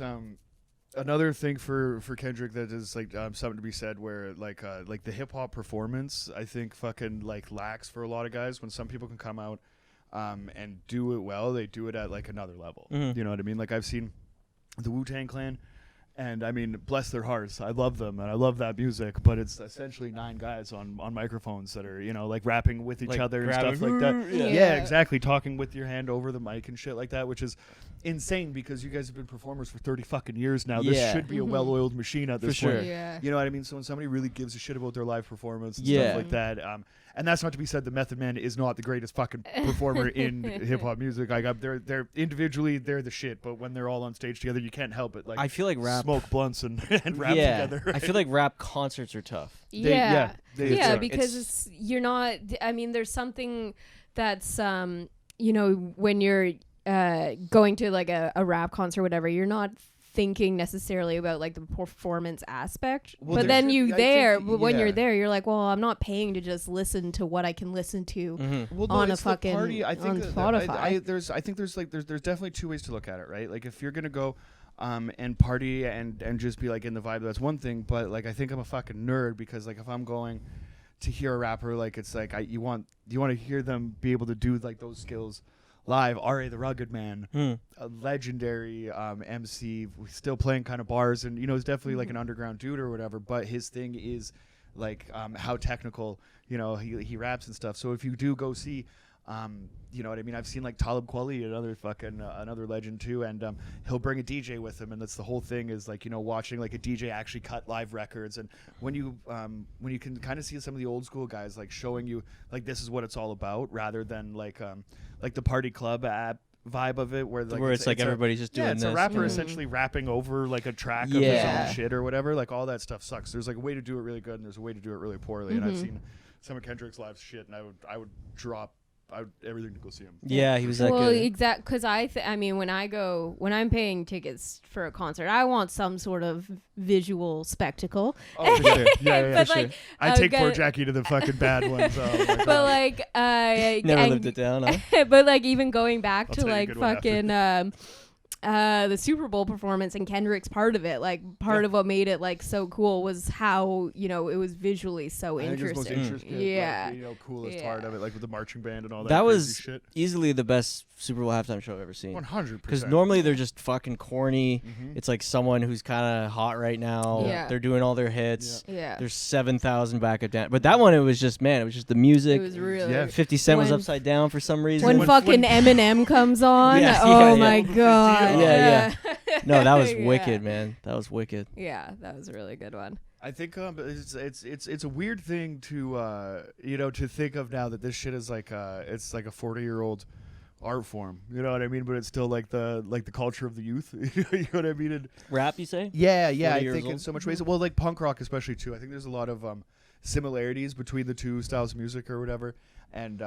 another thing for Kendrick that is like something to be said, where like the hip hop performance, I think fucking like lacks for a lot of guys. When some people can come out and do it well, they do it at like another level. You know what I mean? Like I've seen the Wu-Tang Clan. And I mean, bless their hearts, I love them and I love that music, but it's essentially 9 guys on microphones that are, you know, like rapping with each other and stuff like that. Yeah, exactly. Talking with your hand over the mic and shit like that, which is insane because you guys have been performers for 30 fucking years now. This should be a well-oiled machine at this point. Yeah. You know what I mean? So when somebody really gives a shit about their live performance and stuff like that, and that's not to be said that Method Man is not the greatest fucking performer in hip hop music. Like they're individually they're the shit, but when they're all on stage together, you can't help it. Like I feel like rap smoke blunts and rap together. Right? I feel like rap concerts are tough. Yeah, they because you're not. I mean, there's something that's you know, when you're going to like a rap concert or whatever, you're not thinking necessarily about like the performance aspect, but then when you're there, you're like, well, I'm not paying to just listen to what I can listen to on a fucking party. I think on Spotify. I think there's definitely 2 ways to look at it, right? Like if you're gonna go and party and just be like in the vibe, that's one thing. But like I think I'm a fucking nerd because like if I'm going to hear a rapper, like it's like you want to hear them be able to do like those skills live. R.A. the Rugged Man, a legendary MC, still playing kind of bars, and you know, he's definitely like an underground dude or whatever, but his thing is like how technical, you know, he raps and stuff. So if you do go see you know what I mean, I've seen like Talib Kweli, another legend too, and he'll bring a DJ with him, and that's the whole thing is like, you know, watching like a DJ actually cut live records. And when you can kind of see some of the old school guys like showing you like this is what it's all about, rather than like the party club app vibe of it, where it's like everybody's just doing this. It's a rapper essentially rapping over like a track of his own shit or whatever. Like all that stuff sucks. There's like a way to do it really good, and there's a way to do it really poorly. And I've seen some of Kendrick's live shit, and I would drop everything to go see him. Yeah, he was that good. Well, exactly, because I mean, when I'm paying tickets for a concert, I want some sort of visual spectacle. Oh, for sure. Yeah, but for like, sure. I take poor Jackie to the fucking bad ones. Oh, but like, never lived it down, huh? But like, even going back I'll to like fucking the Super Bowl performance and Kendrick's part of it, like part of what made it like so cool was how, you know, it was visually so interesting. Like, you know, coolest part of it, like with the marching band and all that. That was shit. Easily the best Super Bowl halftime show I've ever seen. 100%. Because normally they're just fucking corny. It's like someone who's kind of hot right now. Yeah. They're doing all their hits. Yeah. There's 7,000 backup dancers. But that one, it was just the music. It was really 50 Cent was upside down for some reason. When fucking Eminem comes on. My God. Yeah. No, that was wicked, man. That was wicked. Yeah, that was a really good one. I think it's a weird thing to you know, to think of now that this shit is like it's like a 40-year-old art form, you know what I mean? But it's still like the culture of the youth. You know what I mean? And rap, you say? Yeah. I think in so much ways. Well, like punk rock especially too. I think there's a lot of similarities between the two styles of music or whatever. And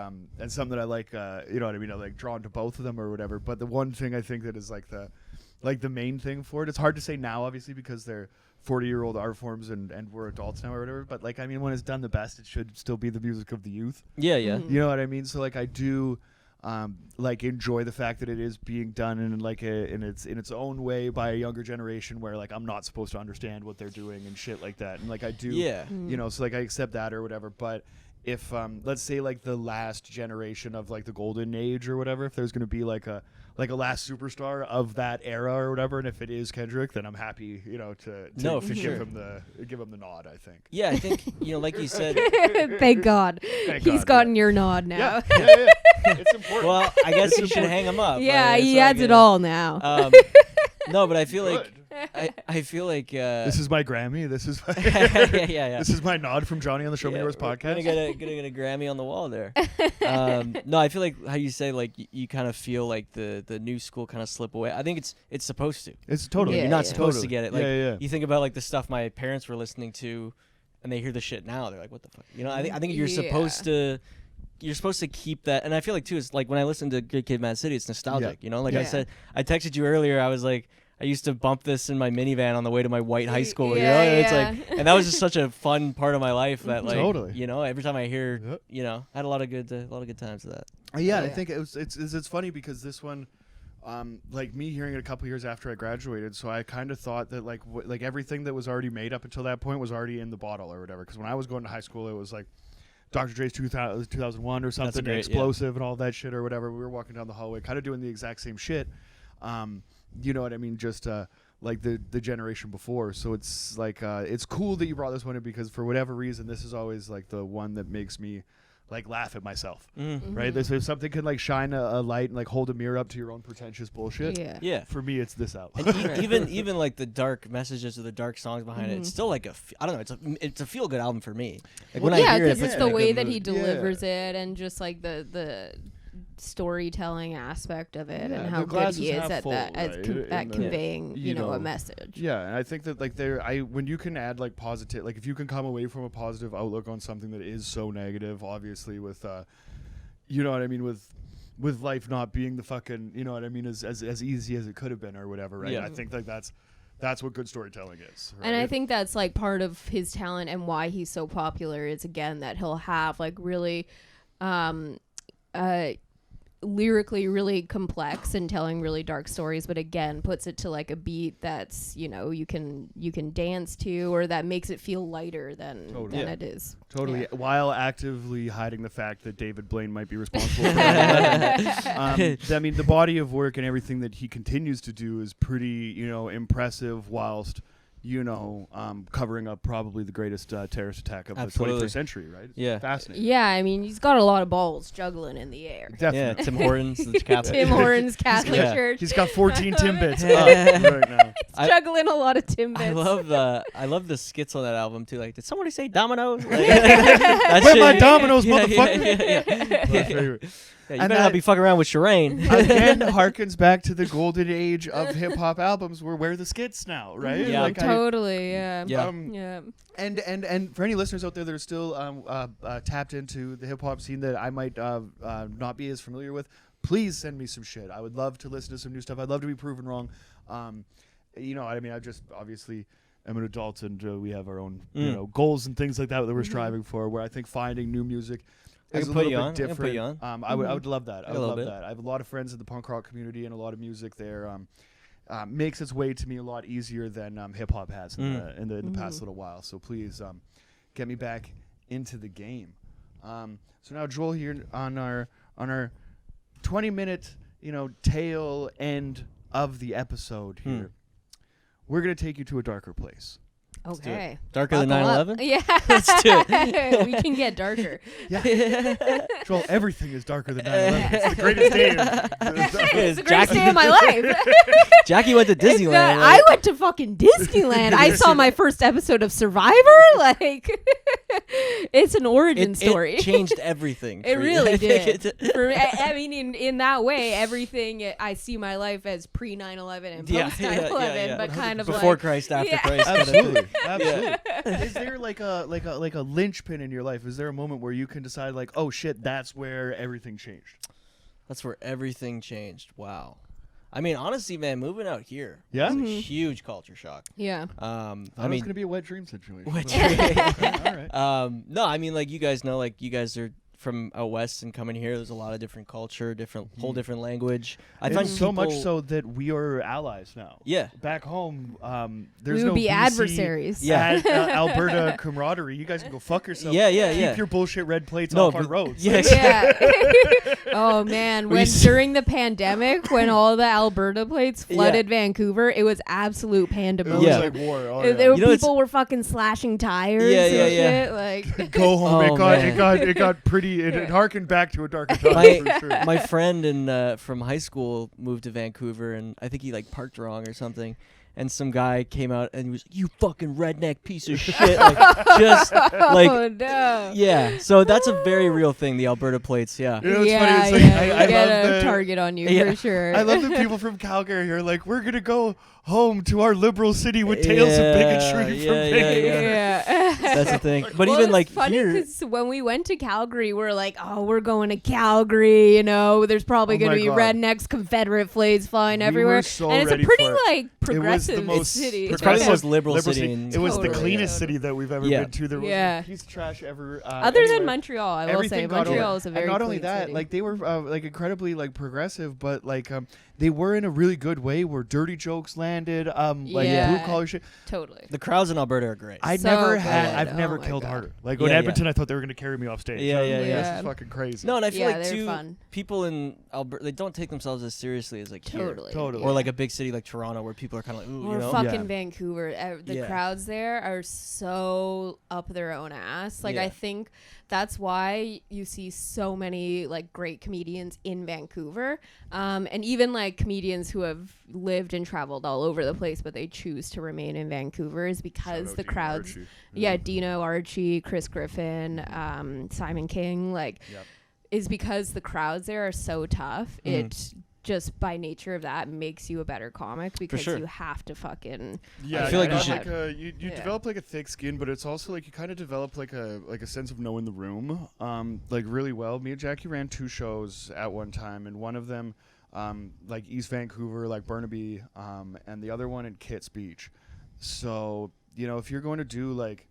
something that I like, you know what I mean? I like drawn to both of them or whatever. But the one thing I think that is like the main thing for it. It's hard to say now, obviously, because they're 40-year-old art forms and we're adults now or whatever. But like, I mean, when it's done the best, it should still be the music of the youth. Yeah. You know what I mean? So like, I do like enjoy the fact that it is being done in like in its own way by a younger generation, where like I'm not supposed to understand what they're doing and shit like that. And like I do, you know, so like I accept that or whatever. But if let's say like the last generation of like the golden age or whatever, if there's going to be like a last superstar of that era or whatever, and if it is Kendrick, then I'm happy, you know, to give him the nod, I think. Yeah, I think, you know, like you said. Thank God. He's gotten your nod now. Yeah. It's important. Well, I guess you should hang him up. Yeah, he has it all now. No, but I feel like I feel like this is my Grammy. This is my yeah. This is my nod from Johnny on the Show Me Yours podcast. Gonna get a Grammy on the wall there. No, I feel like how you say, like you kind of feel like the new school kind of slip away. I think it's supposed to. It's totally. You're not supposed to get it. Like you think about like the stuff my parents were listening to, and they hear the shit now. They're like, what the fuck? You know, I think you're supposed to. You're supposed to keep that, and I feel like too. It's like when I listen to Good Kid, M.A.A.D City, it's nostalgic. You know, like I said, I texted you earlier. I was like, I used to bump this in my minivan on the way to my white high school. You know, and it's like, and that was just such a fun part of my life that, like, you know, every time I hear, you know, I had a lot of good times with that. I think it's funny because this one, like me hearing it a couple years after I graduated, so I kind of thought that like like everything that was already made up until that point was already in the bottle or whatever. Because when I was going to high school, it was like Dr. Dre's 2001 or something, Explosive and all that shit or whatever. We were walking down the hallway, kind of doing the exact same shit. You know what I mean? Just like the generation before. So it's like it's cool that you brought this one in because for whatever reason, this is always like the one that makes me like laugh at myself, right? This if something can like shine a light and like hold a mirror up to your own pretentious bullshit. Yeah. For me, it's this album. And even like the dark messages or the dark songs behind it, it's still like I don't know. It's a feel good album for me. Like when I hear it, because it's the way that he delivers it and just like the storytelling aspect of it and how good he is at that at conveying you know a message. Yeah, and I think that like when you can add like positive, like if you can come away from a positive outlook on something that is so negative, obviously with you know what I mean, with life not being the fucking, you know what I mean, as easy as it could have been or whatever, right? I think like that's what good storytelling is, right? And I think that's like part of his talent and why he's so popular is again that he'll have like really lyrically really complex and telling really dark stories, but again puts it to like a beat that's, you know, you can dance to, or that makes it feel lighter than it is. Totally. While actively hiding the fact that David Blaine might be responsible for that. I mean, the body of work and everything that he continues to do is pretty, you know, impressive whilst, you know, covering up probably the greatest terrorist attack of the 21st century, right? Yeah. Fascinating. Yeah, I mean, he's got a lot of balls juggling in the air. Definitely. Yeah, Tim Hortons, the Catholic. Tim Hortons, Catholic Church. He's got 14 Timbits right now. He's juggling a lot of Timbits. I love the skits on that album too. Like, did somebody say Domino's? Like, where my Domino's, motherfucker? Yeah, you better not be fucking around with Shireen. Again, harkens back to the golden age of hip hop albums where the skits now, right? Yeah, like totally. Yeah. And for any listeners out there that are still tapped into the hip hop scene that I might not be as familiar with, please send me some shit. I would love to listen to some new stuff. I'd love to be proven wrong. You know, I mean, I just obviously am an adult and we have our own you know, goals and things like that we're striving for. Where I think finding new music is a little bit different. I would love that. I would love that. I have a lot of friends in the punk rock community and a lot of music there. Makes its way to me a lot easier than hip hop has in the past little while. So please get me back into the game. So now Joel, here on our 20-minute, you know, tail end of the episode here, we're gonna take you to a darker place. Okay. Darker than 9/11? Yeah. Let's do it. We can get darker. Yeah. Joel, everything is darker than 9/11. It's the greatest day. It's the greatest day of my life. Jackie went to Disneyland. I went to fucking Disneyland. I saw my first episode of Survivor. Like, it's an origin story. It changed everything. It really did. For me, I mean, in that way, everything I see my life as pre 9/11 and post 9/11, but kind of before like, Christ, after Christ. Absolutely. Absolutely. Is there like a linchpin in your life? Is there a moment where you can decide like, oh shit, that's where everything changed? That's where everything changed. Wow. I mean, honestly, man, moving out here was a huge culture shock. Yeah. I mean, it's gonna be a wet dream situation. Wet dream. All right. No, I mean, like you guys know, like you guys are from out west and coming here. There's a lot of different culture, whole different language. I find so much so that we are allies now. Yeah. Back home, there's we would no be BC adversaries. Yeah. Alberta camaraderie. You guys can go fuck yourself. Yeah. Keep your bullshit red plates off our roads. Yeah. Oh man, during the pandemic, when all the Alberta plates flooded Vancouver, it was absolute pandemonium. It was like war. Oh, people were fucking slashing tires. And shit. Like, go home. It got pretty. It harkened back to a darker time for sure. My friend from high school moved to Vancouver, and I think he like parked wrong or something. And some guy came out and he was like, "You fucking redneck piece of shit!" Like, just like, oh no. Yeah. So that's a very real thing. The Alberta plates. Yeah. You know, it's funny. It's like, I get a target on you for sure. I love the people from Calgary are like, we're gonna go home to our liberal city with tales of bigotry from Yeah. That's the thing. But well, even like funny here, because when we went to Calgary, we're like, oh, we're going to Calgary. You know, there's probably going to be rednecks, Confederate flags flying everywhere, so and it's a pretty like progressive city. It's probably the most liberal city. It was the cleanest city that we've ever been to. There was a piece of trash ever. Other than Montreal, I will say Montreal is a very and not only clean that, city. like they were like incredibly like progressive. aggressive, but like they were in a really good way where dirty jokes landed, like Yeah. blue collar shit. Totally. The crowds in Alberta are great. I've So never good. I've Oh never my killed God. harder. Like Yeah, in yeah. Edmonton, I thought they were gonna carry me off stage. Yeah, yeah, This yeah. is fucking crazy. No, and I feel Yeah, like they're too, fun. people in Alberta, they don't take themselves as seriously as like here. Totally. Or like a big city like Toronto where people are kind of like, ooh, Or you know? fucking Yeah. Vancouver. The Yeah. crowds there are so up their own ass. Like, I Yeah. think that's why you see so many like great comedians in Vancouver. And even like comedians who have lived and traveled all over the place, but they choose to remain in Vancouver is because the crowds. Yeah, Dino, Archie, Chris Griffin, Simon King, like, Yep. is because the crowds there are so tough. It just by nature of that makes you a better comic because sure. you have to fucking Yeah, I feel like you got, should- you Yeah. develop like a thick skin, but it's also like you kind of develop like a sense of knowing the room, like really well. Me and Jackie ran 2 shows at one time, and one of them, like East Vancouver, like Burnaby, and the other one in Kitts Beach. So you know, if you're going to do like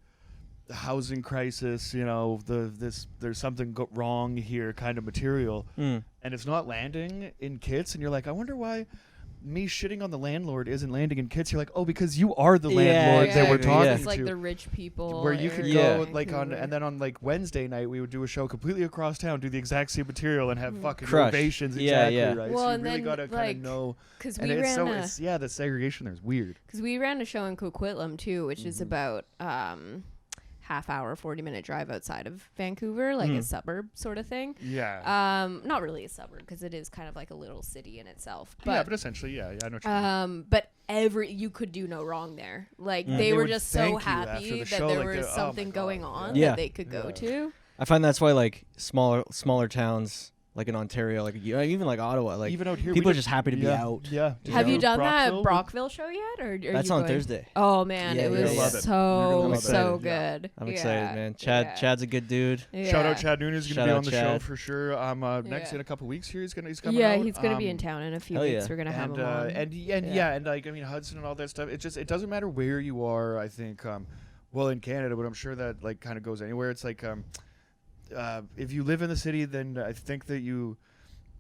the housing crisis, you know, there's something wrong here kind of material, and it's not landing in Kitts, and you're like, I wonder why me shitting on the landlord isn't landing in Kitts. You're like, oh, because you are the landlord that we're exactly, talking yeah. it's like to. the rich people Where you could area go of like on, Vancouver. and then on like Wednesday night we would do a show completely across town, do the exact same material, and have fucking Crush. ovations. Yeah, Exactly yeah. right. Well, so you and really then, gotta kind like, of know. because And we it's so ran it's the segregation there is weird. because we ran a show in Coquitlam too, which is about half hour 40-minute drive outside of Vancouver, like a suburb sort of thing. Yeah. Not really a suburb because it is kind of like a little city in itself, Yeah, but essentially, yeah, I know what you mean. but you could do no wrong there. Like And they they were would just so thank you after happy the that show, there like, was oh my something God, going on yeah. that they could go to. I find that's why like smaller towns like in Ontario, like even like Ottawa, like Even out here, people we are just happy to be out. Yeah. Have you done that Brockville? Brockville show yet? Or are That's you on going? Thursday. Oh man, Yeah, it you're was gonna love it. so You're gonna so love it. Yeah. good. I'm Yeah, excited, man. yeah. Chad's a good dude. Yeah. Shout out Chad Noonan is going to Shout be out on the Chad. show for sure. Next Yeah. in a couple weeks here, he's coming. Yeah, out. he's gonna be in town in a few hell weeks. yeah. We're gonna have And him on. and like I mean Hudson and all that stuff. It doesn't matter where you are. I think well in Canada, but I'm sure that like kind of goes anywhere. It's like if you live in the city, then I think that you.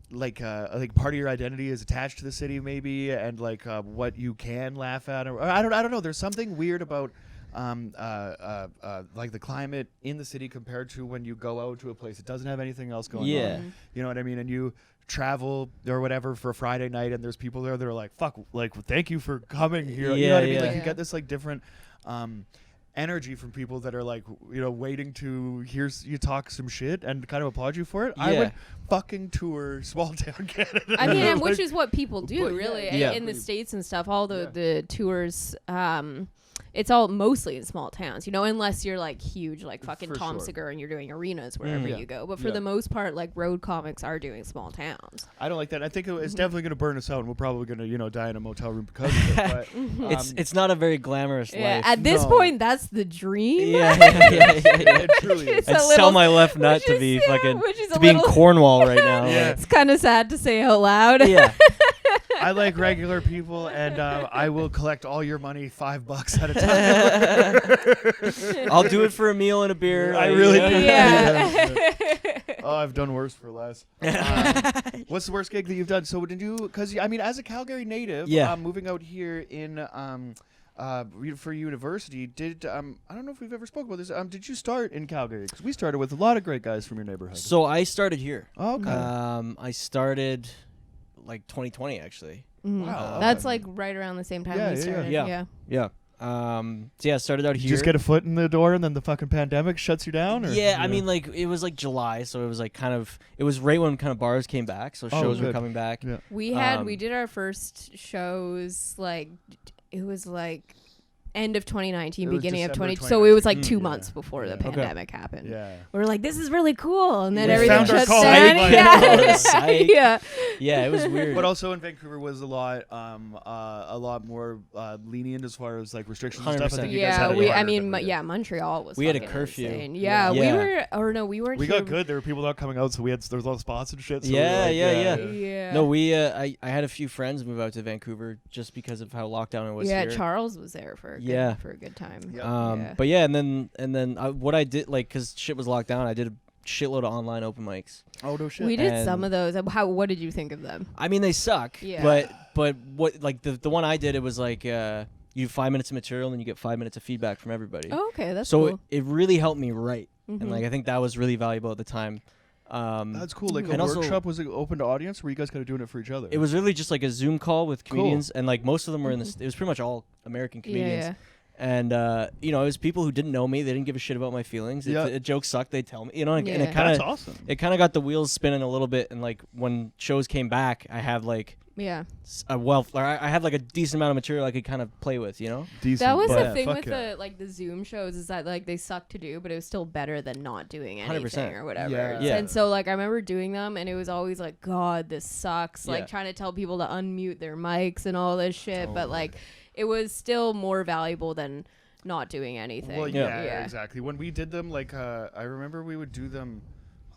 Like part of your identity is attached to the city maybe, and like what you can laugh at, or I don't know. There's something weird about like the climate in the city compared to when you go out to a place that doesn't have anything else going Yeah. on. You know what I mean? And you travel or whatever for a Friday night, and there's people there that are like, "Fuck, like thank you for coming here." You know what I mean? Yeah, Like you yeah. get this like different. Energy from people that are like, you know, waiting to hear you talk some shit and kind of applaud you for it. I Yeah. would fucking tour small town Canada. I mean, and which Like, is what people do, but really, yeah. in the Yeah. States and stuff. All Yeah. the tours, it's all mostly in small towns, you know, unless you're like huge, like fucking For Tom sure. Segura and you're doing arenas wherever Yeah. you go. But for Yeah. the most part, like road comics are doing small towns. I don't like that. I think Mm-hmm. it's definitely going to burn us out, and we're probably going to, you know, die in a motel room because of it. But It's not a very glamorous Yeah, life. at this No. point, that's the dream. yeah, yeah. it truly is. It's a I'd sell little- my left nut which to is- be yeah, fucking which is to a be in little- Cornwall right now. Yeah. It's kind of sad to say out loud. Yeah. I like regular people, and I will collect all your money $5 at a time. I'll do it for a meal and a beer. I like, really you know? do. Yeah. Oh, I've done worse for less. What's the worst gig that you've done? So did you? Because I mean, as a Calgary native, Yeah. moving out here in for university, did I don't know if we've ever spoke about this. Did you start in Calgary? Because we started with a lot of great guys from your neighborhood. So I started here. Oh, okay. I started like 2020 actually. Wow. That's okay. like right around the same time Yeah, we yeah, started. yeah. Yeah. Yeah. So yeah, I started out Did here. you just get a foot in the door, and then the fucking pandemic shuts you down? Or? Yeah, I mean, like it was like July, so it was like kind of it was right when kind of bars came back, so Oh, shows were good. coming back. Yeah. We did our first shows like it was like end of 2019, It was beginning of December 20. So it was like 2019. 2 Yeah. months before the Yeah. Okay. pandemic happened. Yeah. We were like, this is really cool, and then We everything found our shuts calling. down. Like, Yeah. Psych. yeah. Yeah, it was weird. But also in Vancouver was a lot more lenient as far as like restrictions and stuff. I 100%. think you guys Yeah, had it I harder mean, than we did. Montreal was. We had a fucking curfew. insane. Yeah, Yeah. we were, or no, we weren't. We here. got good. There were people not coming out, so there was all the spots and shit. So we were Yeah, like, yeah. Yeah. No, we I had a few friends move out to Vancouver just because of how lockdown it was Yeah, here. Charles was there for Yeah. for a good time. Yep. Yeah. But yeah, and then what I did, like, cause shit was locked down, I did shitload of online open mics. Oh no shit. We did And- some of those. What did you think of them? I mean, they suck. Yeah. But what like the one I did, it was like you have 5 minutes of material and then you get 5 minutes of feedback from everybody. Oh, okay, that's so cool. it really helped me write, Mhm. and like I think that was really valuable at the time. That's cool. Like a and also- workshop, was it open to audience? Or were you guys kind of doing it for each other? It was really just like a Zoom call with Cool. comedians, and like most of them were in this. It was pretty much all American comedians. Yeah. And you know, it was people who didn't know me. They didn't give a shit about my feelings. Yeah. If a joke sucked, they'd tell me. You know, and Yeah. it kind That's of awesome. it kind of got the wheels spinning a little bit. And like when shows came back, I had like Yeah. I had like a decent amount of material I could kind of play with. You know. Decent. That was but- the thing Fuck with yeah. the Zoom shows is that like they suck to do, but it was still better than not doing anything 100%. or whatever. Yeah. Yeah. And so like I remember doing them, and it was always like, God, this sucks. Yeah. Like trying to tell people to unmute their mics and all this shit, but like it was still more valuable than not doing anything. Well, Yeah. yeah, exactly. When we did them, like, I remember we would do them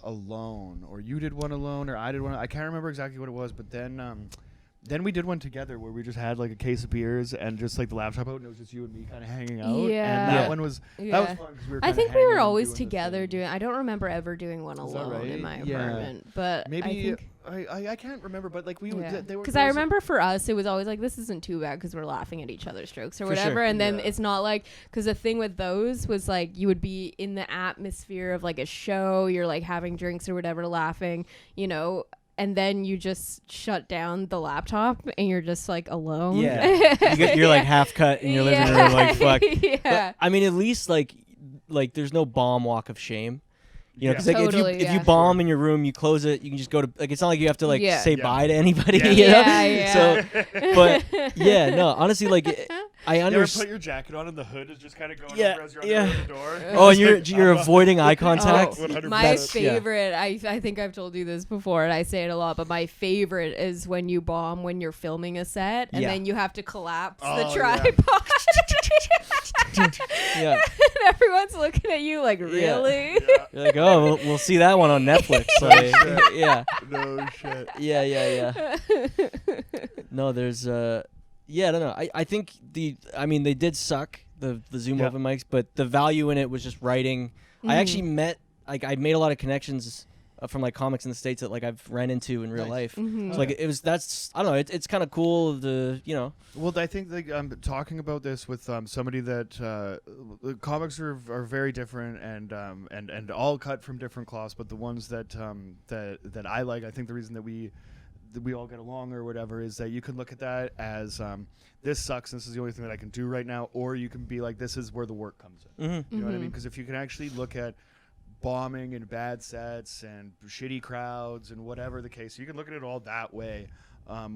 alone, or you did one alone, or I did one. I can't remember exactly what it was, but then we did one together where we just had like a case of beers and just like the laptop out, and it was just you and me kind of hanging out. Yeah. And that Yeah. one was Yeah. that was fun 'cause we were I kinda think we hanging were and always doing the together thing. doing. I don't remember ever doing one Is that alone in right? my Yeah. apartment, but Maybe I think. I can't remember, but like we would. Yeah. They were Because there I was a- remember for us, it was always like, this isn't too bad because we're laughing at each other's jokes or For whatever. sure. And then Yeah. it's not like, because the thing with those was like, you would be in the atmosphere of like a show, you're like having drinks or whatever, laughing, you know, and then you just shut down the laptop and you're just like alone. Yeah. You're like half cut in your living room, like fuck. Yeah. But, I mean, at least like there's no bomb walk of shame. You know, because like Totally, if yeah. you bomb in your room, you close it, you can just go to like it's not like you have to like Yeah. say Yeah. bye to anybody. Yeah. You know? Yeah, So, but yeah, no, honestly, like I You ever put understand. your jacket on and the hood is just kind of going Yeah, over as you're yeah. under the door? Oh, and It's you're like, avoiding eye contact. Oh, 100%. my That's- yeah. favorite, I think I've told you this before and I say it a lot, but my favorite is when you bomb when you're filming a set and Yeah. then you have to collapse Oh, the yeah. tripod. Yeah, And everyone's looking at you like, really? Yeah. you're like, oh, we'll see that one on Netflix. Like, yeah, No shit. yeah. No, there's yeah, I don't know. I think I mean they did suck the Zoom Yeah. open mics, but the value in it was just writing. I actually met I made a lot of connections from like comics in the States that like I've ran into in real Nice. life. Mhm. So like that's I don't know. It's kind of cool to Well, I think like talking about this with somebody that comics are very different and all cut from different cloths, but the ones that that I like, I think the reason that we all get along or whatever is that you can look at that as this sucks, this is the only thing that I can do right now, or you can be like, this is where the work comes in. You know what I mean? Because if you can actually look at bombing and bad sets and shitty crowds and whatever the case, you can look at it all that way.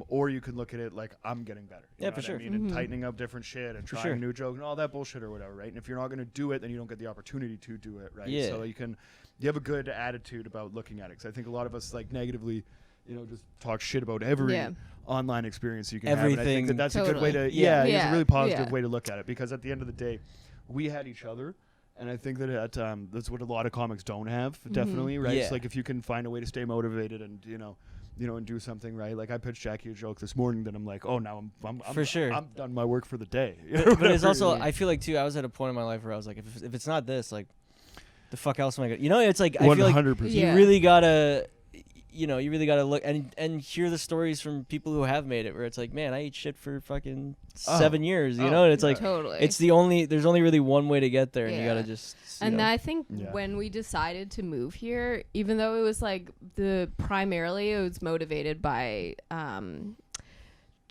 Or you can look at it like, I'm getting better. You Yeah, know for what sure. I mean? And tightening up different shit and trying sure. a new joke and all that bullshit or whatever, right? And if you're not going to do it, then you don't get the opportunity to do it, right? Yeah. So you have a good attitude about looking at it. Because I think a lot of us like negatively, just talk shit about every Yeah. online experience you can have. And I Everything. think that's a good way Totally. to, Yeah. it's Yeah. a really positive Yeah. way to look at it. Because at the end of the day, we had each other. And I think that that's what a lot of comics don't have, definitely, right? Yeah. It's like if you can find a way to stay motivated and and do something, right? Like I pitched Jackie a joke this morning that I'm like, oh, now I'm For sure. I'm done my work for the day. But it's also Yeah. I feel like too I was at a point in my life where I was like if it's not this, like the fuck else am I gonna it's like I feel like 100%. Yeah. you really gotta look and hear the stories from people who have made it where it's like, man, I ate shit for fucking 7 years, and it's like Totally. there's only really one way to get there, and you Yeah. gotta just And I think Yeah. when we decided to move here, even though it was like primarily it was motivated by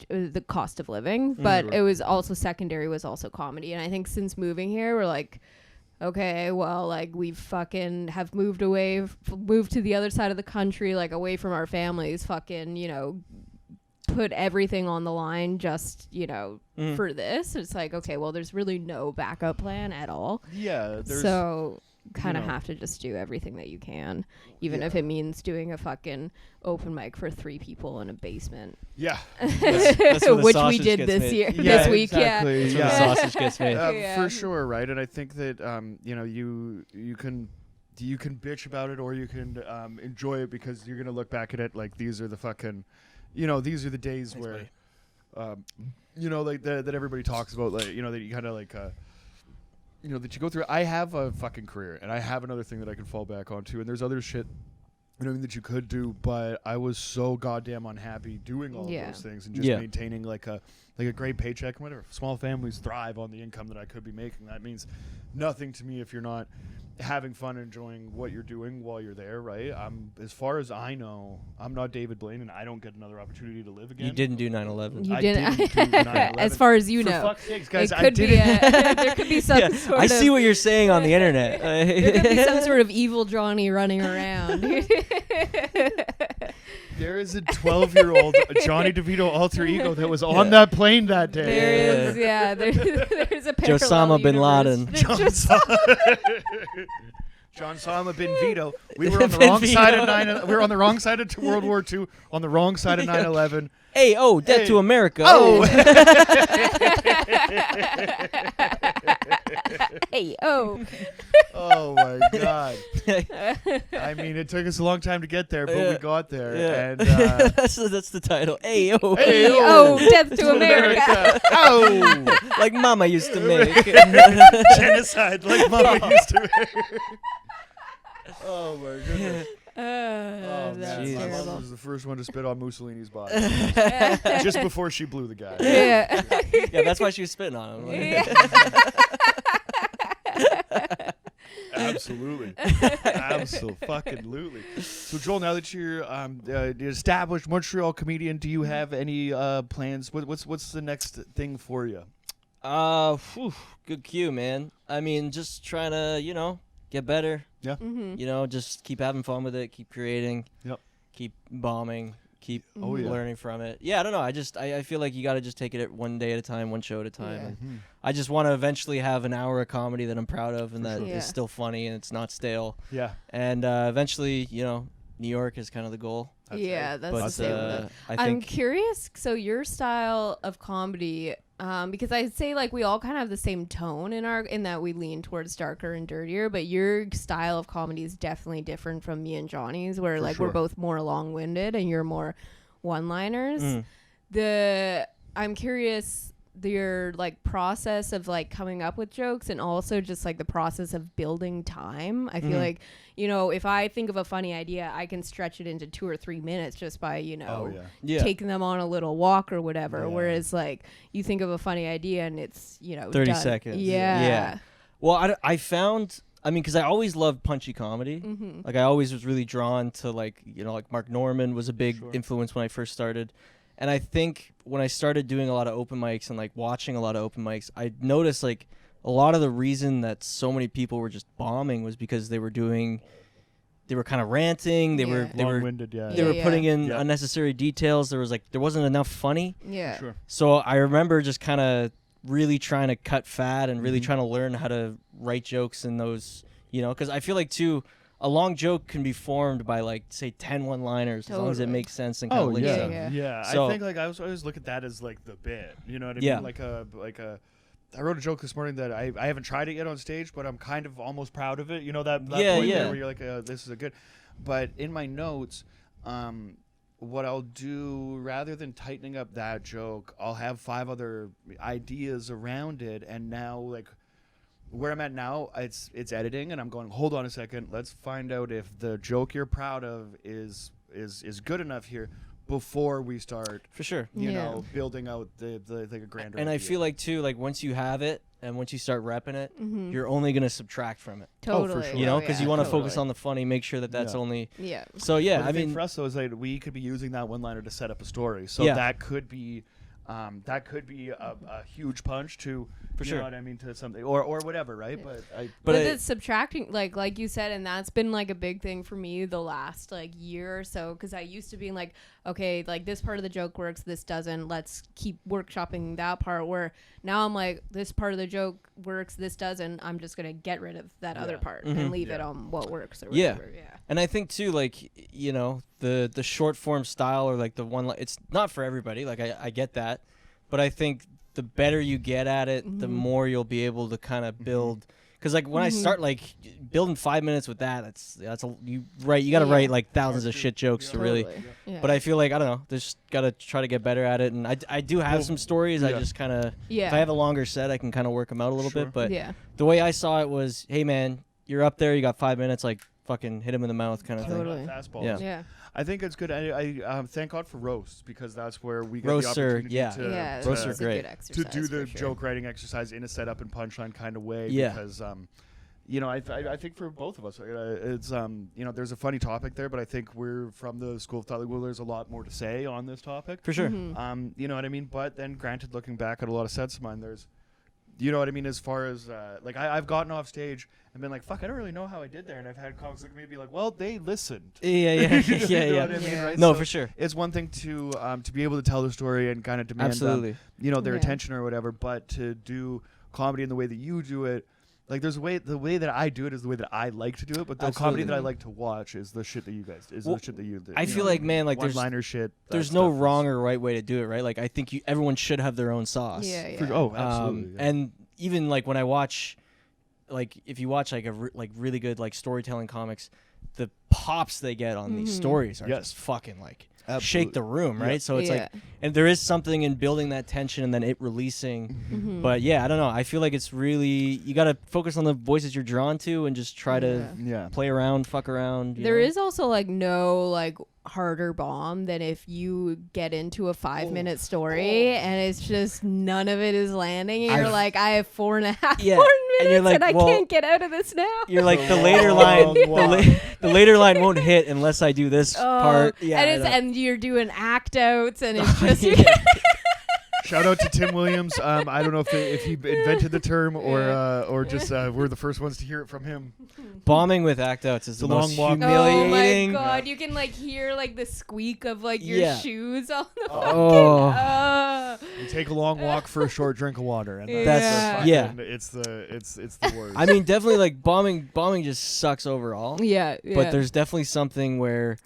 the cost of living, but Right. it was also secondary was also comedy. And I think since moving here, we're like, okay, well, like we fucking have moved away, moved to the other side of the country, like away from our families, fucking, put everything on the line just, for this. It's like, okay, well, there's really no backup plan at all. Yeah, there's So kind of know. have to just do everything that you can, even Yeah. if it means doing a fucking open mic for 3 people in a basement, yeah. that's where the which we sausage did gets this made. year, Yeah, this week. exactly. that's Yeah. where the sausage gets made. Yeah. For sure, right? And I think that you can bitch about it or you can enjoy it because you're gonna look back at it like these are the fucking, these are the days Thanks, where, buddy. like that everybody talks about, like that you kind of like. that you go through. I have a fucking career, and I have another thing that I can fall back onto, and there's other shit that you could do, but I was so goddamn unhappy doing all of those things and just maintaining like a great paycheck and whatever. Small families thrive on the income that I could be making. That means nothing to me if you're not having fun and enjoying what you're doing while you're there, right? As far as I know, I'm not David Blaine, and I don't get another opportunity to live again. You didn't do 9/11. You I didn't do 9/11. as far as you For know. fuck's sakes, guys, It I could did be it. there could be some sort I of see what you're saying on the internet. there could be some sort of evil Johnny running around. There is a 12-year-old Johnny DeVito alter ego that was on that plane that day. There is, there's a parallel Osama bin universe. Laden. John Osama bin Vito. We were on the wrong side of we were on the wrong side of World War II, on the wrong side of 9/11. Hey, death to America. Oh. Hey, Oh my God. I mean, it took us a long time to get there, but we got there. Yeah. And that's the title. Hey, death to America. Oh, like Mama used to make. genocide like Mama used to make. Oh my goodness. That's Man, my terrible. mom was the first one to spit on Mussolini's body just before she blew the guy. Yeah. Yeah, that's why she was spitting on him. Absolutely. Absolutely. So Joel, now that you're the established Montreal comedian, do you have any plans? What's the next thing for you? Good cue, man. I mean, just trying to, get better. Yeah. Mm-hmm. Just keep having fun with it, keep creating. Yep. Keep bombing, keep Oh, yeah. learning from it. Yeah, I don't know. I feel like you got to just take it one day at a time, one show at a time. Yeah. And I just want to eventually have an hour of comedy that I'm proud of and that sure. is still funny and it's not stale. Yeah. And eventually, New York is kind of the goal. That's Yeah, right. that's But the same with it. I I'm think curious. So your style of comedy, because I'd say like we all kind of have the same tone in that we lean towards darker and dirtier, but your style of comedy is definitely different from me and Johnny's, where For like sure. we're both more long-winded and you're more one-liners. I'm curious your like process of like coming up with jokes and also just like the process of building time. I feel like, if I think of a funny idea, I can stretch it into 2 or 3 minutes just by, taking them on a little walk or whatever. Yeah. Whereas like you think of a funny idea and it's, 30 done. seconds. Yeah. Well, I found, because I always loved punchy comedy. Mm-hmm. Like I always was really drawn to like Mark Norman was a big influence when I first started. And I think when I started doing a lot of open mics and like watching a lot of open mics, I noticed like a lot of the reason that so many people were just bombing was because they were kind of ranting. They were Long-winded, yeah. they were putting in Yeah. unnecessary details. There wasn't enough funny. Yeah. Sure. So I remember just kind of really trying to cut fat and really trying to learn how to write jokes in those, because I feel like too, a long joke can be formed by like say 10 one-liners as long as it Totally. makes sense and kind of links yeah. up. Yeah. So- I think like I always look at that as like the bit. You know what I Yeah. mean? I wrote a joke this morning that I haven't tried it yet on stage, but I'm kind of almost proud of it. You know that Yeah, point yeah. there where you're like, this is a good. But in my notes, what I'll do rather than tightening up that joke, I'll have 5 other ideas around it, and now like where I'm at now, it's editing, and I'm going, hold on a second, let's find out if the joke you're proud of is good enough here before we start, For sure. you Yeah. know, building out the like a grander. And I idea. feel like too, like once you have it and once you start repping it, Mm-hmm. you're only gonna subtract from it. Totally. sure. Because you want to focus on the funny, make sure that that's Yeah. only. Yeah. So yeah, But the I thing mean, for us though is like we could be using that one-liner to set up a story, so Yeah. that could be a huge punch to, For you sure. know what I mean, to something or whatever, right? But But I- it's subtracting, like you said, and that's been like a big thing for me the last like year or so, because I used to be like, okay, like this part of the joke works, this doesn't, let's keep workshopping that part, where now I'm like, this part of the joke works, this doesn't, I'm just gonna get rid of that other part and leave it on what works or Yeah. whatever. Yeah. and I think too, like the short form style or like the one, it's not for everybody. Like I get that, but I think the better you get at it, the more you'll be able to kind of build. Because like when I start like building 5 minutes with that's you got to write like thousands of shit jokes to really. Yeah. But I feel like I don't know, just got to try to get better at it. And I do have some stories. I just kind of if I have a longer set, I can kind of work them out a little bit. But the way I saw it was, hey man, you're up there, you got 5 minutes, like fucking hit him in the mouth kind of thing. Fastballs. Yeah. I think it's good. I thank God for roasts because that's where we get Roasts the opportunity roasts are great. to do the joke writing exercise in a setup and punchline kind of way. Yeah. Because you know, I think for both of us, it's you know, there's a funny topic there, but I think we're from the school of thought. Like, well, there's a lot more to say on this topic. For sure. You know what I mean? But then, granted, looking back at a lot of sets of mine, there's, you know what I mean, as far as like I've gotten off stage and been like, fuck, I don't really know how I did there, and I've had comics look at me and be like, well, they listened. Yeah. You know what I mean, right? No, So for sure. it's one thing to be able to tell the story and kind of demand you know, their attention or whatever, but to do comedy in the way that you do it, like there's the way that I do it is the way that I like to do it, but the comedy that I like to watch is the shit that you guys the shit that you. I feel like, man, like one-liner shit. There's no wrong or right way to do it, right? Like I think everyone should have their own sauce. Yeah. Oh, absolutely. And even like when I watch, like if you watch like really good like storytelling comics, the pops they get on these stories are just fucking like shake the room, right? So it's like, and there is something in building that tension and then it releasing. But yeah, I don't know. I feel like it's really, you got to focus on the voices you're drawn to and just try to play around, fuck around. There is also like no like harder bomb than if you get into a 5-minute story and it's just none of it is landing and you're like, I have 4.5 more minutes and I can't get out of this now. You're like, the later line the later line won't hit unless I do this part. Yeah, and you're doing act outs and it's just Shout out to Tim Williams. I don't know if he invented the term or just we're the first ones to hear it from him. Bombing with act outs is the most Oh humiliating. my god, you can like hear like the squeak of like your shoes on the fucking. You take a long walk for a short drink of water, and it's the worst. I mean, definitely like bombing just sucks overall. Yeah. But there's definitely something where,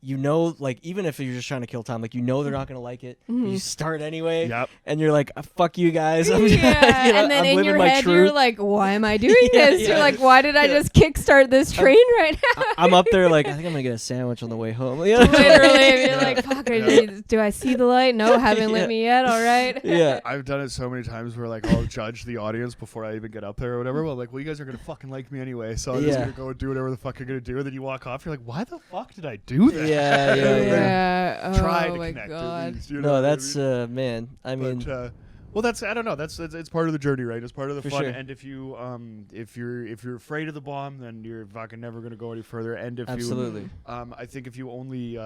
you know, like even if you're just trying to kill time, like you know they're not gonna like it. You start anyway, and you're like, fuck you guys. I'm you know, and then I'm in your head truth. You're like, why am I doing this? You're like, why did I just kickstart this train right now? I'm up there like, I think I'm gonna get a sandwich on the way home. Literally, you're like, fuck, do I see the light? No, haven't lit me yet. All right. Yeah, I've done it so many times where like I'll judge the audience before I even get up there or whatever. Well, like, well, you guys are gonna fucking like me anyway, so I'm just gonna go and do whatever the fuck you're gonna do. And then you walk off, you're like, why the fuck did I do that? Yeah. Try Oh to my connect. God. At least, you know no, that's man. I mean, well, that's I don't know. It's part of the journey, right? It's part of the fun. Sure. And if you if you're afraid of the bomb, then you're fucking never gonna go any further. And if absolutely, I think if you only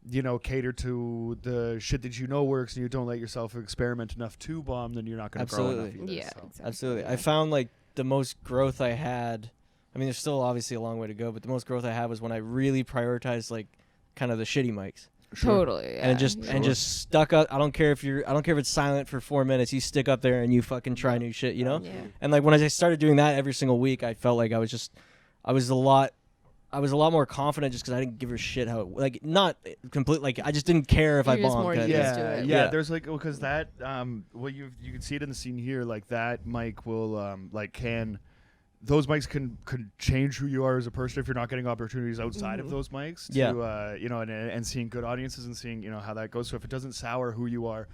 you know, cater to the shit that you know works and you don't let yourself experiment enough to bomb, then you're not gonna grow enough either. Yeah, so. exactly. Absolutely. I found like the most growth I had. I mean, there's still obviously a long way to go, but the most growth I had was when I really prioritized like kind of the shitty mics. Sure. Totally. Yeah. And just stuck up. I don't care if it's silent for 4 minutes. You stick up there and you fucking try new shit, you know? Yeah. And like when I started doing that every single week, I felt like I was a lot more confident just because I didn't give a shit how it, like, not complete, like I just didn't care if I bombed. Yeah. There's like, because that well, you can see it in the scene here, like that mic will those mics can change who you are as a person if you're not getting opportunities outside of those mics to you know, and seeing good audiences and seeing, you know, how that goes. So if it doesn't sour who you are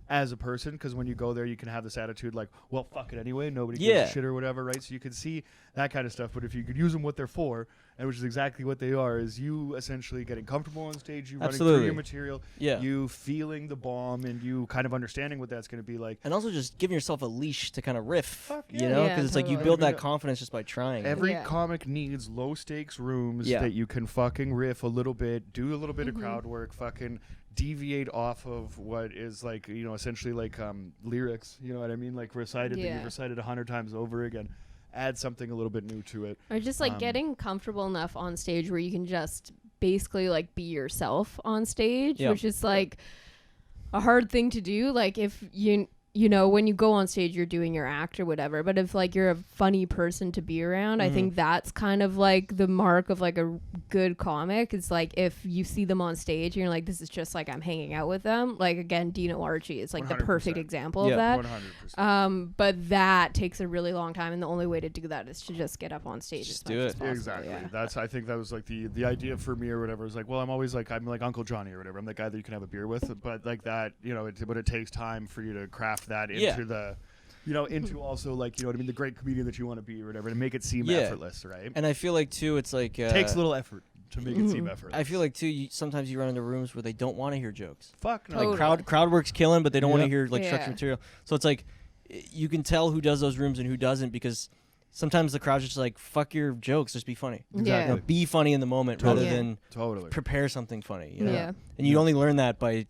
as a person, because when you go there you can have this attitude like, well, fuck it anyway, nobody gives a shit or whatever, right? So you can see that kind of stuff. But if you could use them what they're for, and which is exactly what they are, is you essentially getting comfortable on stage, you running through your material, you feeling the bomb, and you kind of understanding what that's going to be like, and also just giving yourself a leash to kind of riff, you know, because it's like you build that confidence just by trying. Every comic needs low stakes rooms that you can fucking riff a little bit, do a little bit of crowd work, fucking deviate off of what is like, you know, essentially like lyrics, you know what I mean, like recited that you've recited 100 times over again. Add something a little bit new to it, or just like getting comfortable enough on stage where you can just basically like be yourself on stage, which is like a hard thing to do. Like if you you know, when you go on stage, you're doing your act or whatever. But if like you're a funny person to be around, I think that's kind of like the mark of like a good comic. It's like if you see them on stage and you're like, this is just like I'm hanging out with them. Like again, Dino Archie is like 100%. The perfect example of that. 100%. But that takes a really long time, and the only way to do that is to just get up on stage. Just as much do it. as possible. Exactly. Yeah. I think that was like the idea for me or whatever. It was like, well, I'm like Uncle Johnny or whatever. I'm the guy that you can have a beer with, but like that, you know, but it takes time for you to craft that into the, you know, into also like, you know what I mean, the great comedian that you want to be or whatever, to make it seem effortless, right? And I feel like too, it's like takes a little effort to make it seem effortless. I feel like too, sometimes you run into rooms where they don't want to hear jokes. Fuck no. Totally. Like crowd work's killing, but they don't want to hear like Yeah. structured material. So it's like you can tell who does those rooms and who doesn't, because sometimes the crowd's just like, fuck your jokes, just be funny. Yeah. You know, be funny in the moment rather than prepare something funny. You know? Yeah. And you only learn that by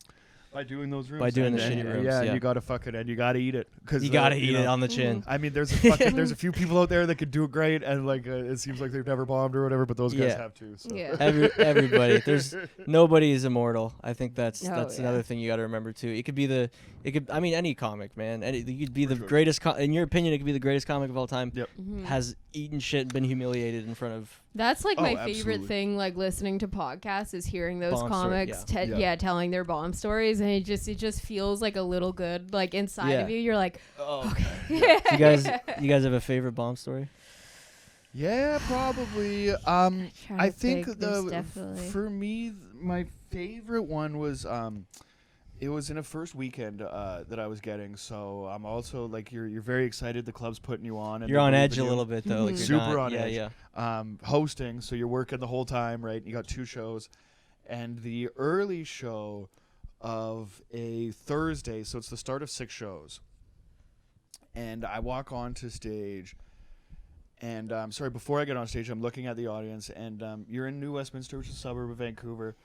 doing those rooms. By doing the and shitty rooms. Yeah, Yeah. you gotta fuck it and you gotta eat it. Cause you gotta you eat know, it on the chin. I mean, there's a few people out there that could do it great, and like it seems like they've never bombed or whatever, but those guys have too. So. Yeah. Everybody, there's nobody is immortal. I think that's yeah. another thing you got to remember too. I mean, any comic, man. You could be the greatest. In your opinion, it could be the greatest comic of all time. Yep. Has eaten shit, and been humiliated in front of. That's like my absolutely. favorite thing, like listening to podcasts, is hearing those Bomb comics, story, telling their bomb stories, and it just feels like a little good, like inside of you. You're like, okay. You guys have a favorite bomb story? Yeah, probably. I think for me, my favorite one was it was in a first weekend that I was getting. So I'm also like you're very excited. The club's putting you on. And you're on edge a little bit though. Like you're super not, on edge. Yeah. Hosting, so you're working the whole time, right? You got 2 shows, and the early show of a Thursday, so it's the start of 6 shows. And I walk onto stage, and before I get on stage, I'm looking at the audience, and you're in New Westminster, which is a suburb of Vancouver,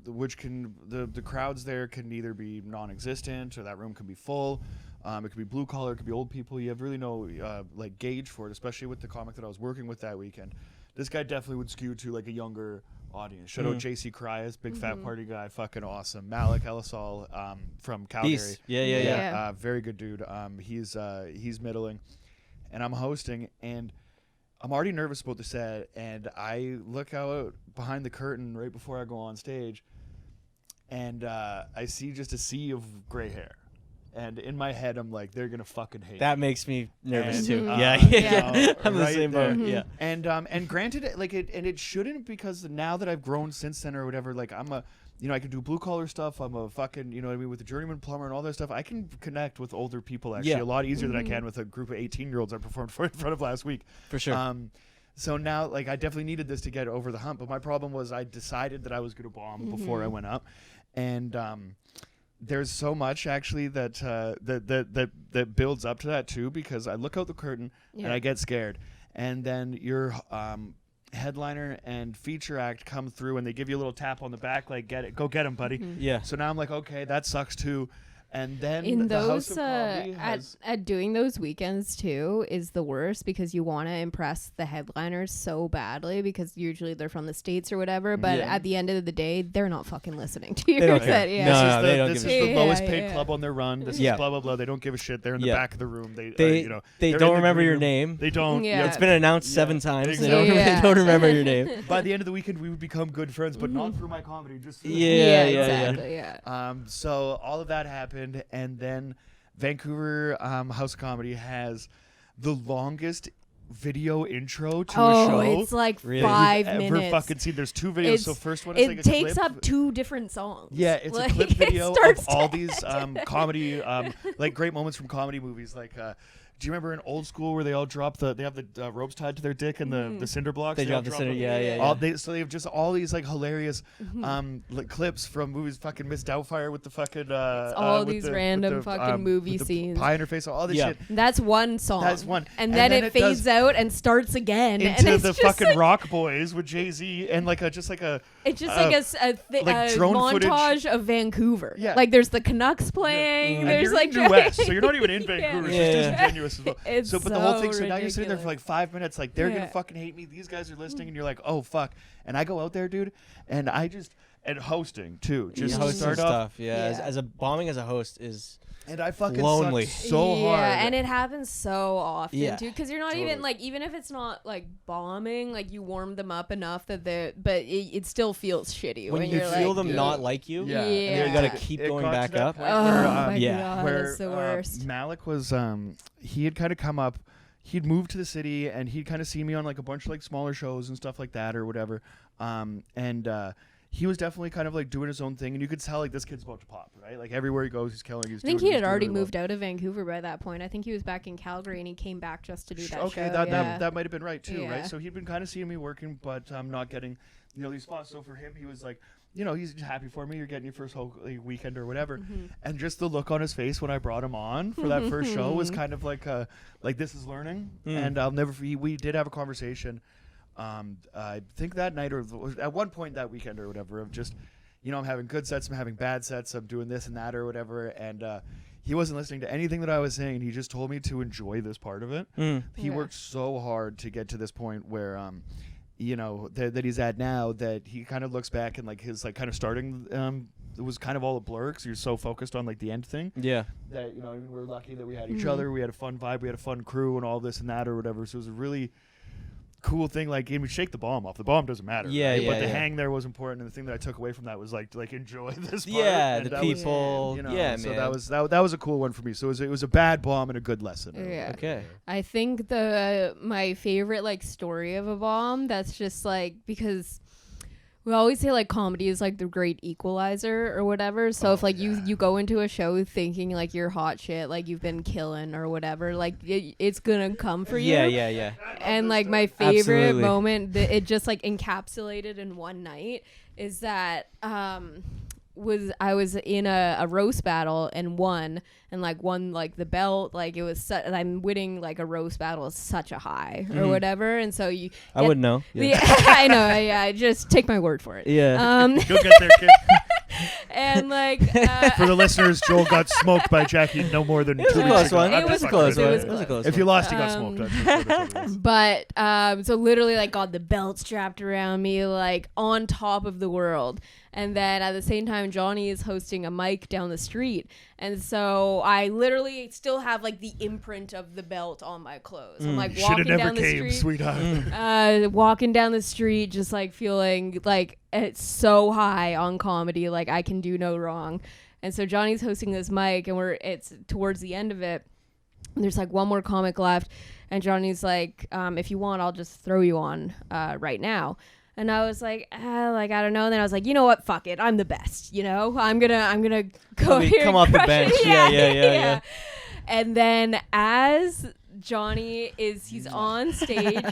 which can the crowds there can either be non-existent or that room can be full. It could be blue collar, it could be old people. You have really no like gauge for it, especially with the comic that I was working with that weekend. This guy definitely would skew to like a younger audience. Shout out JC Cryas, big fat party guy, fucking awesome. Malik Elisol from Calgary. Beast. Yeah. Very good dude. He's middling, and I'm hosting, and I'm already nervous about the set, and I look out behind the curtain right before I go on stage, and I see just a sea of gray hair. And in my head, I'm like, they're gonna fucking hate that me. makes me nervous And, too. yeah. I'm the same boat. Yeah. And granted, like it shouldn't, because now that I've grown since then or whatever, like I'm a, you know, I can do blue collar stuff. I'm a fucking, you know what I mean, with the journeyman plumber and all that stuff. I can connect with older people actually a lot easier than I can with a group of 18-year-olds I performed for in front of last week. For sure. So now, like, I definitely needed this to get over the hump. But my problem was I decided that I was going to bomb before I went up, and there's so much actually that that builds up to that too, because I look out the curtain and I get scared, and then your headliner and feature act come through and they give you a little tap on the back, like, go get him, buddy. Yeah. So now I'm like, okay, that sucks too. And then in the House those of Comedy has at doing those weekends too is the worst, because you want to impress the headliners so badly, because usually they're from the States or whatever, but at the end of the day they're not fucking listening to your set. This is the lowest paid club on their run. This is blah blah blah. They don't give a shit. They're in the back of the room. They don't remember your name. They don't. It's been announced 7 times. Exactly. They don't remember your name. By the end of the weekend we would become good friends, but not through my comedy, just through Exactly. So all of that happened, and then Vancouver House of Comedy has the longest video intro to a show. Oh, it's like really? 5 ever minutes. fucking seen. There's 2 videos. So first one is like a takes clip. up 2 different songs. Yeah, it's like, a clip video of all to these comedy, like great moments from comedy movies. Like, do you remember in Old School where they all drop they have the ropes tied to their dick and the cinder blocks? They drop the cinder, So they have just all these like hilarious like, clips from movies. Fucking Miss Doubtfire with the fucking all these random fucking movie scenes. Pie in her face, all this shit. That's one song. That's one. And then it fades out and starts again. Into and it's the just fucking like, Rock Boys with Jay-Z and like it's just like a drone montage of Vancouver. Yeah. Like there's the Canucks playing. And There's you're like in the West, so you're not even in Vancouver. Yeah. It's just disingenuous as well. It's but the whole thing. so So now you're sitting there for ridiculous. like 5 minutes, like they're gonna fucking hate me. These guys are listening, and you're like, oh fuck. And I go out there, dude, and I just and hosting too. Just hosting start off. stuff. Yeah, as a bombing as a host is. And I fucking lonely. sucked so hard. Yeah, and it happens so often too, because you're not Totally. even like, even if it's not like bombing, like you warm them up enough that but it still feels shitty When you you're feel like, them not like you, Yeah. and you gotta keep It going got to back that up. point Oh where, my yeah. god, where that's the worst. M.A.A.D was he had kind of come up. He'd moved to the city, and he'd kind of seen me on like a bunch of like smaller shows and stuff like that or whatever. He was definitely kind of like doing his own thing, and you could tell like this kid's about to pop, right? Like everywhere he goes, he's killing. I think he had already moved out of Vancouver by that point. I think he was back in Calgary, and he came back just to do that okay, show. that might have been right too, Yeah. right? So he'd been kind of seeing me working, but not getting, these spots. So for him, he was like, he's happy for me. You're getting your first whole weekend or whatever, and just the look on his face when I brought him on for that first show was kind of like this is learning, and I'll never. We did have a conversation. I think that night or at one point that weekend or whatever of just. I'm having good sets, I'm having bad sets, I'm doing this and that or whatever. And he wasn't listening to anything that I was saying. He just told me to enjoy this part of it. He worked so hard to get to this point where, that he's at now, that he kind of looks back and like his like kind of starting it was kind of all a blur because you're so focused on like the end thing. Yeah. That, we're lucky that we had each other. We had a fun vibe. We had a fun crew and all this and that or whatever. So it was a really cool thing, like, and we shake the bomb off. The bomb doesn't matter, right? But the hang there was important, and the thing that I took away from that was like to like enjoy this part. Yeah, and the people. Yeah, so man. that was a cool one for me. So it was a bad bomb and a good lesson. Yeah. Okay. I think my favorite like story of a bomb that's just like, because we always say like comedy is like the great equalizer or whatever. So if like you go into a show thinking like you're hot shit, like you've been killing or whatever, like it's gonna come for you. Yeah. And like my favorite Absolutely. moment that it just like encapsulated in one night is that I was in a roast battle and won like the belt. Like it was and I'm winning like a roast battle is such a high or whatever, and so I wouldn't know. Yeah. I know. Yeah, just take my word for it. Yeah. You'll get there, kid. And like For the listeners, Joel got smoked by Jackie no more than 2 It was a weeks close ago. one. It was close. It was close. If you lost, you got smoked. But so literally like got the belt strapped around me like on top of the world, and then at the same time Johnny is hosting a mic down the street, and so I literally still have like the imprint of the belt on my clothes. I'm like walking down the street, sweetheart. walking down the street, just like feeling like it's so high on comedy, like I can do no wrong. And so Johnny's hosting this mic, and it's towards the end of it. And there's like one more comic left, and Johnny's like, if you want, I'll just throw you on right now. And I was like, I don't know. And then I was like, you know what? Fuck it. I'm the best. I'm gonna go here. Come off the bench. Yeah. And then as Johnny he's on stage,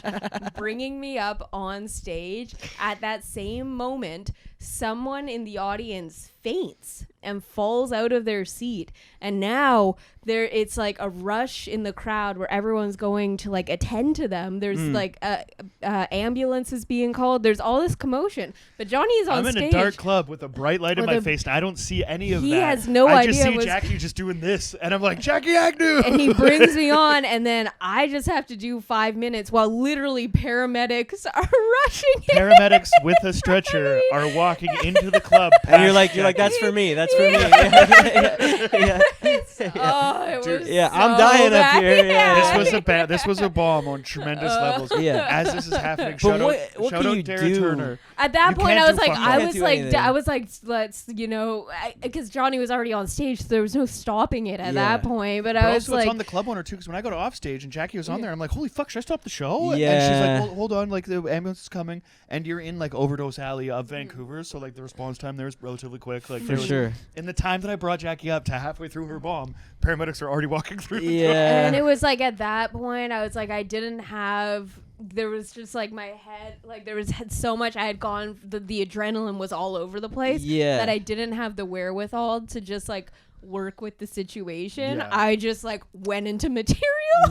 bringing me up on stage, at that same moment, someone in the audience faints and falls out of their seat, and now it's like a rush in the crowd where everyone's going to like attend to them. There's like ambulances being called. There's all this commotion, but Johnny is on stage. I'm in a dark club with a bright light in my face, and I don't see any of that. He has no I idea. just see Jackie just doing this, and I'm like, Jackie Agnew! And he brings me on, and then I just have to do 5 minutes while literally paramedics are rushing in. Paramedics with a stretcher are walking into the club. And you're like, that's for me. That's for me. Oh, it was I'm so dying bad. up here. Yeah. This was a bomb on tremendous levels. Yeah. As this is happening, But shout what out can you Dara do? Turner. At that You point, can't I was do like, fucking I anything. was do like, anything. I was like, let's, because Johnny was already on stage, so there was no stopping it at that point. But I was also, like, it's on the club owner too, because when I go to off stage and Jackie was on there, I'm like, holy fuck, should I stop the show? Yeah. And she's like, hold on, like the ambulance is coming, and you're in like Overdose Alley of Vancouver, so like the response time there is relatively quick. Like For sure. In the time that I brought Jackie up to halfway through her bomb, paramedics are already walking through. Yeah. and it was like at that point, I was like, I didn't have. There was just like my head, like there was so much. I had gone. The adrenaline was all over the place. Yeah. That I didn't have the wherewithal to just like work with the situation. Yeah. I just like went into material.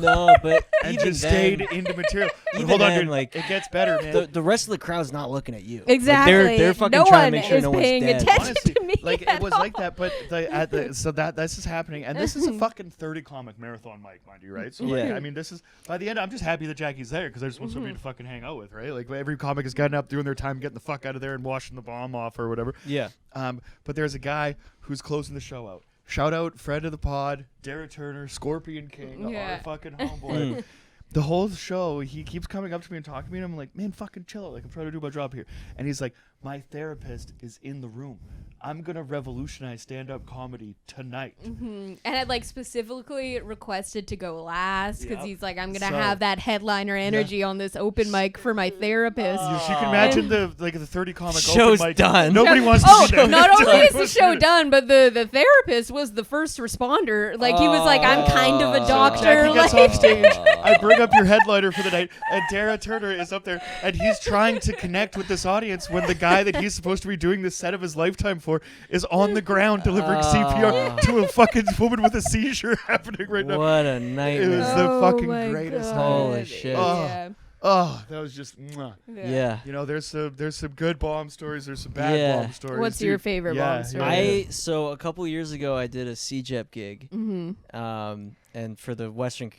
No, but and even just then, stayed into material. But even hold on, then, dude. like, It gets better, man. the rest of the crowd's not looking at you. Exactly. Like, they're fucking no trying one to make sure is no one's paying dead. attention Honestly, to me. like at it was all. like that, but this is happening, and this is a fucking 30 comic marathon, Mike, mind you, right? So like, Yeah. I mean, this is by the end. I'm just happy that Jackie's there because I just want somebody to fucking hang out with, right? Like every comic is getting up, doing their time, getting the fuck out of there, and washing the bomb off or whatever. Yeah. But there's a guy who's closing the show out. Shout out, friend of the pod, Dara Turner, Scorpion King, our fucking homeboy. The whole show, he keeps coming up to me and talking to me, and I'm like, man, fucking chill out. Like, I'm trying to do my job here. And he's like, my therapist is in the room. I'm going to revolutionize stand-up comedy tonight. And I like specifically requested to go last because Yep. he's like, I'm gonna So- have that headliner energy on this open mic for my therapist. You can imagine the 30 comic Show's open mic. done. Nobody wants to Oh, be there. not only is the Wants show to- done, but the therapist was the first responder. Like he was like, I'm kind of a doctor. Jackie gets Like, off stage. I bring up your headliner for the night, and Dara Turner is up there, and he's trying to connect with this audience when the guy that he's supposed to be doing the set of his lifetime for is on the ground delivering CPR to a fucking woman with a seizure happening right now. What a It nightmare. was the oh fucking my greatest. God. Holy shit. Yeah. Oh, that was just. Mwah. Yeah. You know, there's some good bomb stories. There's some bad Yeah. bomb stories. What's dude. your favorite bomb story? So a couple years ago, I did a CJEP gig. Mm-hmm. And for the Western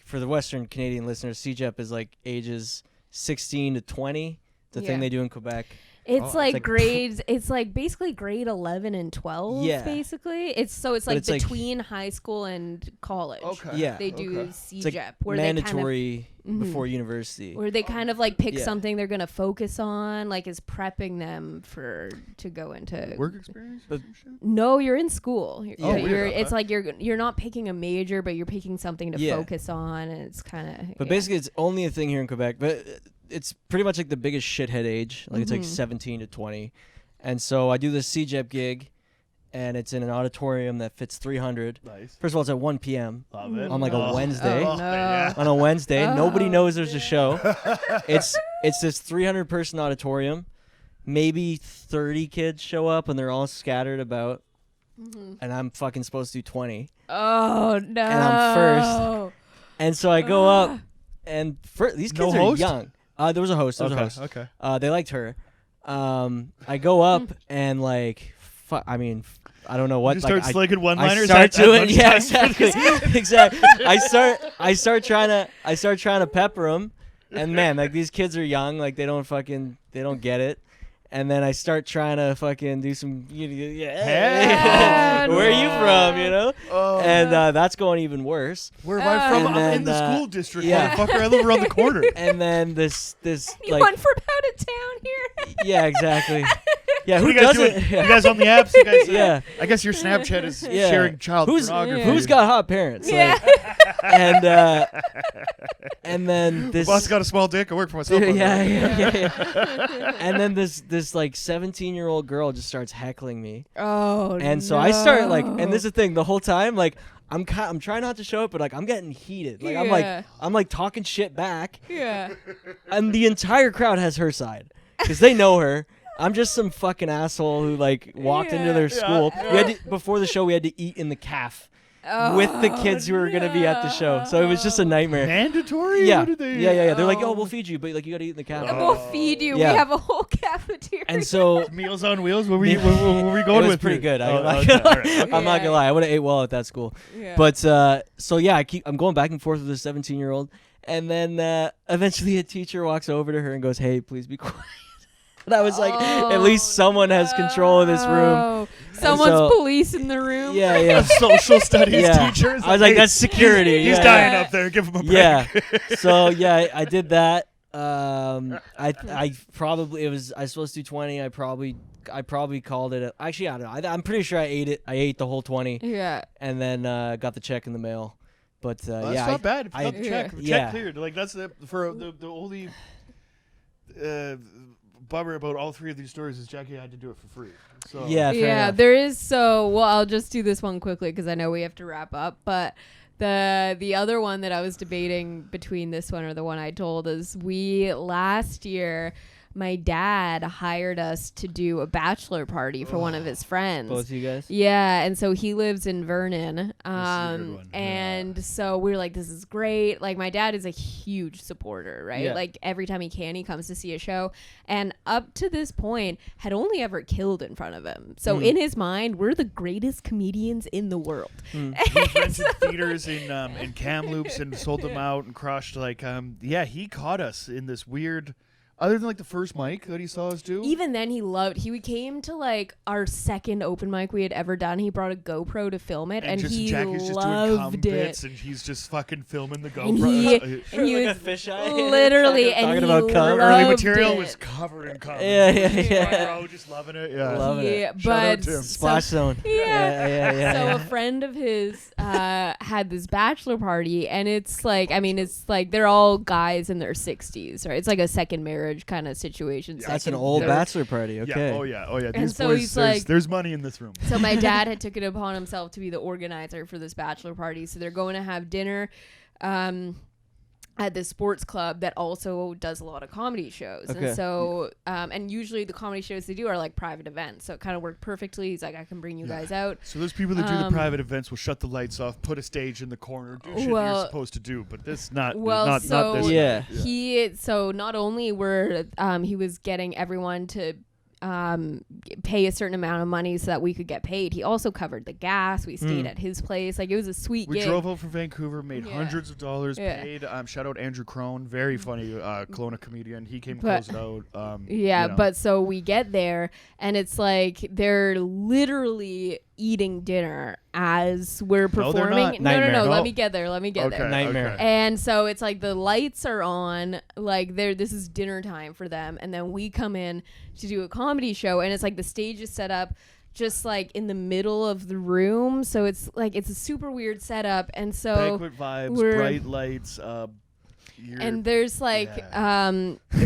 Canadian listeners, CJEP is like ages 16 to 20. The thing they do in Quebec. It's Oh, like like grades. It's like basically grade 11 and 12. Yeah. Basically, it's like it's like- between high school and college. Okay. Yeah. They do Okay. CJEP, It's like where mandatory they kind of, before university. where they kind of like pick Yeah. something they're gonna focus on, like is prepping them to go into Work experience? But- No, you're in school. You're, Oh, you're- weird. it's like you're not picking a major, but you're picking something to Yeah. focus on, and it's kind of. But basically, it's only a thing here in Quebec. But it's pretty much like the biggest shithead age. Like it's like Mhm. 17 to 20. And so I do this CJEP gig, and it's in an auditorium that fits 300. Nice. First of all, it's at 1 p.m. Love it. on like a Wednesday. Oh, no. Yeah. On a Wednesday, nobody Oh. knows there's a show. It's this 300 person auditorium. Maybe 30 kids show up, and they're all scattered about. And I'm fucking supposed to do 20. Oh no! And I'm first. And so I go up, and these No kids are host? young. There was a host. There was a host. Okay. They liked her. I go up and like, I mean, I don't know what. You like, start slinging I one-liners. start at doing, yeah, lunchtime for exactly, these- exactly. I start trying to pepper them, and man, like these kids are young, like they don't get it. And then I start trying to fucking do some, Hey. where are you from, you know? Oh. And that's going even worse. Where am I from? And I'm in then, the school district, yeah. motherfucker. I live around the corner. And then this You like, went from out of town here. yeah, exactly. Yeah, What who are you guys doesn't? doing? Yeah. You guys on the apps? You guys, Yeah. I guess your Snapchat is Yeah. sharing child pornography. Who's got hot parents? Yeah. Like, and then this. Boss got a small dick. I work for myself. on that. yeah. And then this like 17-year-old girl just starts heckling me, Oh. and so I start like, and this is the thing, the whole time like I'm trying not to show it, but like I'm getting heated, like Yeah. I'm like talking shit back, Yeah. and the entire crowd has her side because they know her. I'm just some fucking asshole who like walked into their school. We had to, before the show we had to eat in the caf with the kids who were gonna be at the show, so it was just a nightmare. Mandatory? Yeah. What did they? Yeah. They're like, Oh. oh, we'll feed you, but like you gotta eat in the caf. And we'll feed you. Yeah. We have a whole cafeteria. And so Meals on Wheels. Where we Yeah. where we going it was with pretty here? good. Oh, I'm not okay, gonna all lie. right, okay. I'm not gonna lie. I would have ate well at that school. Yeah. But so yeah, I'm going back and forth with this 17-year-old, and then eventually a teacher walks over to her and goes, "Hey, please be quiet." And I was like, at least someone has control of this room. Oh, someone's so- police in the room. Yeah. Social studies Yeah. teacher. I was like, that's security. He's yeah. dying up there. Give him a break. Yeah. So yeah, I did that. I probably I was supposed to do 20. I probably called it. Actually, I don't know. I'm pretty sure I ate it. I ate the whole 20, Yeah. and then got the check in the mail. But Well, yeah, that's not bad. If you I- got the check, the yeah. check cleared. Like that's for the only bummer about all three of these stories is Jackie had to do it for free. So Yeah, fair Yeah, enough. there is. Well, I'll just do this one quickly because I know we have to wrap up. But the other one that I was debating between this one or the one I told is last year my dad hired us to do a bachelor party for one of his friends. Both you guys? Yeah, and so he lives in Vernon. This is a good one. And so we were like, this is great. Like, my dad is a huge supporter, right? Yeah. Like, every time he can, he comes to see a show. And up to this point, had only ever killed in front of him. So in his mind, we're the greatest comedians in the world. We've rented theaters in Kamloops and sold them out and crushed. Like, he caught us in this weird. Other than like the first mic that he saw us do. Even then, he came to like our second open mic we had ever done. He brought a GoPro to film it, and he Jackie's just doing cum loved it. bits, and he's just fucking filming the And GoPro. he like was a fisheye. literally, and Talking he about cum. loved Early material it. was covered in cum. Yeah. Bro, just loving it. Yeah. Loving it. Shout But out to him. Splash zone. Yeah. So yeah. a friend of his had this bachelor party, and it's like, I mean, it's like they're all guys in their 60s, right? It's like a second marriage kind of situation. That's an old bachelor party. Okay. Yeah. Oh yeah. And These so boys, he's like- there's money in this room. So my dad had took it upon himself to be the organizer for this bachelor party. So they're going to have dinner at this sports club that also does a lot of comedy shows. Okay. And so, and usually the comedy shows they do are like private events. So it kind of worked perfectly. He's like, I can bring you guys out. So those people that do the private events will shut the lights off, put a stage in the corner, do shit you're supposed to do. But this not So this. Yeah. So not only were he was getting everyone to pay a certain amount of money so that we could get paid. He also covered the gas. We stayed at his place. Like, it was a sweet We gig. drove out from Vancouver, made hundreds of dollars, Yeah. paid. Shout out Andrew Crone, very funny Kelowna comedian. He came But- closed out. But so we get there, and it's like they're literally eating dinner as we're No, they're performing. not. Nightmare. No. No. Let me get there. Okay. Nightmare. Okay. And so it's like the lights are on, like this is dinner time for them, and then we come in to do a comedy show, and it's like the stage is set up just like in the middle of the room, so it's like it's a super weird setup, and so Banquet vibes, bright lights. and there's like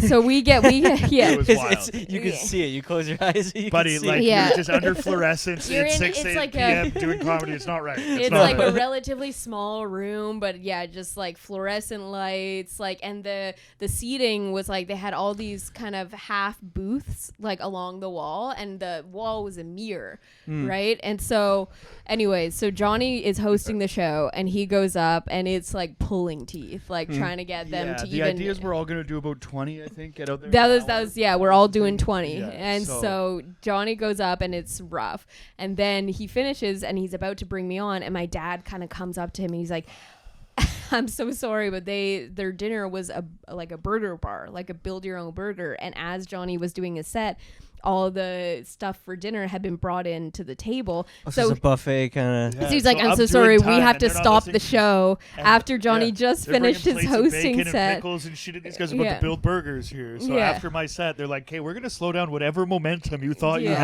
so we get yeah. It was wild. You can see it. You close your eyes. You Buddy, can see like it. Yeah. you're just under fluorescence You're at in- 6 it's like p.m. doing comedy. It's not right. It's not like right. a relatively small room, but yeah, just like fluorescent lights, like, and the seating was like they had all these kind of half booths like along the wall, and the wall was a mirror, right? And so, anyways, so Johnny is hosting the show, and he goes up, and it's like pulling teeth, like trying to get them to the even. idea is we're all gonna do about 20, I think. Get out there. That was yeah, we're all doing 20. Yeah, and so Johnny goes up, and it's rough. And then he finishes, and he's about to bring me on, and my dad kind of comes up to him, and he's like, I'm so sorry, but their dinner was like a burger bar, like a build your own burger. And as Johnny was doing his set, all the stuff for dinner had been brought in to the table. So it's a buffet kind of. So he's like, I'm so doing sorry, we time, have and to they're not stop the listening. show And after Johnny just they're finished bringing his plates of hosting bacon set. And pickles and shit. These guys are about Yeah. to build burgers here. So Yeah. after my set, they're like, "Okay, we're gonna slow down whatever momentum you thought you Yeah.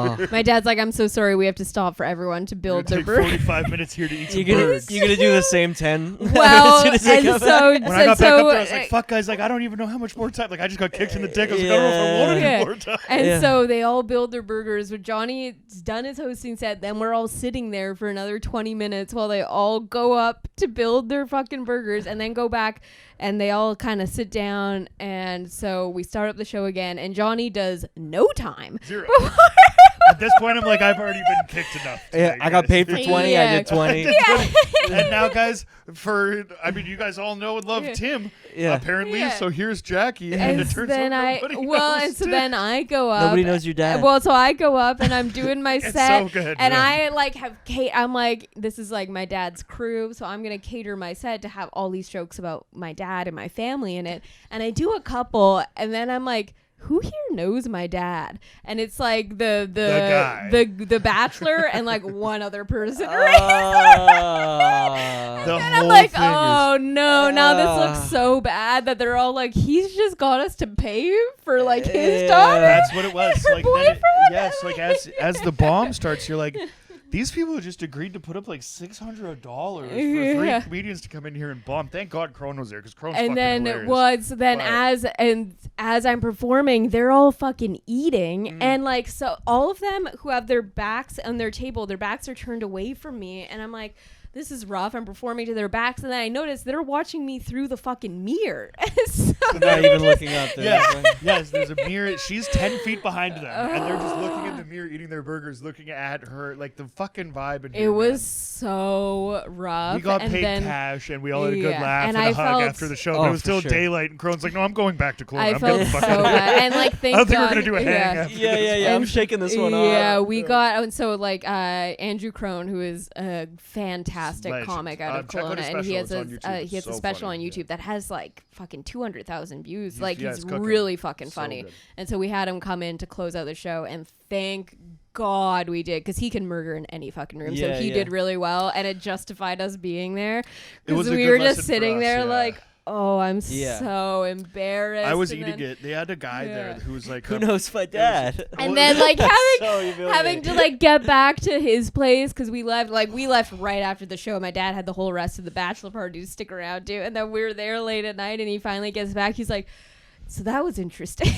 had. Oh. My dad's like, I'm so sorry, we have to stop for everyone to We're build gonna their take burger. 45 minutes here to eat some You gonna birds." you gonna do the same 10? Well, as soon as they and come so, back? When I got back so up there, I was like, "Fuck, guys! Like, I don't even know how much more time. Like, I just got kicked in the dick. I was like, I don't know if I want to Yeah. do more time." And Yeah. so they all build their burgers. But Johnny's done his hosting set. Then we're all sitting there for another 20 minutes while they all go up to build their fucking burgers, and then go back, and they all kind of sit down. And so we start up the show again, and Johnny does no time. Zero. At this point, I'm like, I've already been kicked enough. Yeah, today, I got guys. paid for 20. Yeah. I did 20. And now, guys, you guys all know and love Yeah. Tim, Yeah. apparently. Yeah. So here's Jackie, and And it turns then out nobody knows Tim. then I go up. Nobody knows your dad. Well, so I go up, and I'm doing my It's set, so good, and yeah. I like have I'm like, this is like my dad's crew, so I'm gonna cater my set to have all these jokes about my dad and my family in it. And I do a couple, and then I'm like, who here knows my dad? And it's like the guy. the bachelor and like one other person. Oh. The And whole I'm like, thing is- oh no, now this looks so bad that they're all like, he's just got us to pay for like his Yeah. daughter. That's what it was. Her Like, then boyfriend? yes, like as the bomb starts, you're like, these people just agreed to put up like $600 for three Yeah. comedians to come in here and bomb. Thank God Crone was there, because Crone's And fucking then hilarious. as I'm performing, they're all fucking eating, Mm. and like, so all of them who have their backs on their table, their backs are turned away from me, and I'm like, this is rough. I'm performing to their backs, and then I notice they're watching me through the fucking mirror. So Not even looking up there. Yeah. Yes, there's a mirror. She's 10 feet behind them, and they're just looking in the mirror, eating their burgers, looking at her. Like, the fucking vibe in here, it was man. so rough. We got and paid then cash, and we all had a good Yeah, laugh and and I a hug felt- after the show. Oh, But it was for still sure. daylight, and Crone's like, "No, I'm going back to Kelowna. I I'm felt getting the so fuck out of here." bad. And like, thank I don't think God, we're gonna do a hang yeah. after Yeah, this. yeah, yeah. I'm And- shaking this one off. Yeah, we got, and so like Andrew Crone, who is a fantastic Legend. comic out of Check out his Kelowna, and he has special. It's on YouTube. he has So a special funny. on YouTube that has like fucking 200,000 views. He's- Like yeah, he's it's cooking. really fucking So funny. good. And so we had him come in to close out the show, and thank God we did, because he can murder in any fucking room. Yeah, so he yeah. did really well, and it justified us being there. It was Because a we good were lesson just for sitting us, there yeah. like, oh, I'm Yeah. so embarrassed. I was and eating then- it. They had a guy there Yeah. who was like, Who knows my dad? And then like So having humiliating. to like get back to his place, because we left right after the show. My dad had the whole rest of the bachelor party to stick around to, and then we were there late at night, and he finally gets back. He's like, so that was interesting.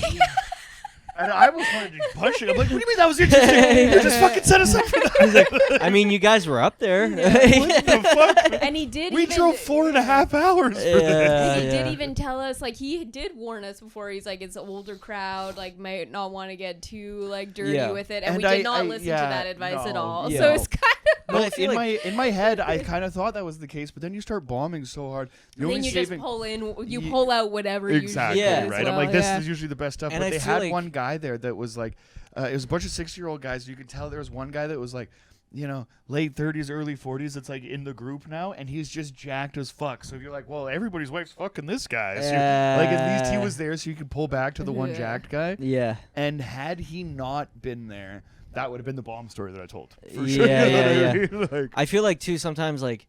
and I was wanting to punch it. I'm like, "What do you mean that was interesting? You just fucking set us up for that." I mean, you guys were up there. What the fuck? And he did We even, drove 4.5 hours for this. Yeah, he did yeah. even tell us, like, he did warn us before. He's like, it's an older crowd, like, might not want to get too like dirty Yeah. with it, and And we did I- not I- listen yeah, to that advice at no. all. Yeah. So it's kind of But I feel in my head, I kind of thought that was the case, but then you start bombing so hard. The then only you saving just pull in, you Ye- pull out whatever exactly you Yeah. usually right. as I'm like, well, this yeah. is usually the best stuff. And But I they feel had like- one guy there that was like, it was a bunch of 60-year-old guys. You could tell there was one guy that was like, you know, late 30s, early 40s. That's like in the group now, and he's just jacked as fuck. So you're like, well, everybody's wife's fucking this guy. So like at least he was there, so you could pull back to the one Yeah. jacked guy. Yeah. And had he not been there, that would have been the bomb story that I told. For Yeah, sure. You know yeah, what I mean? Like, I feel like too sometimes like,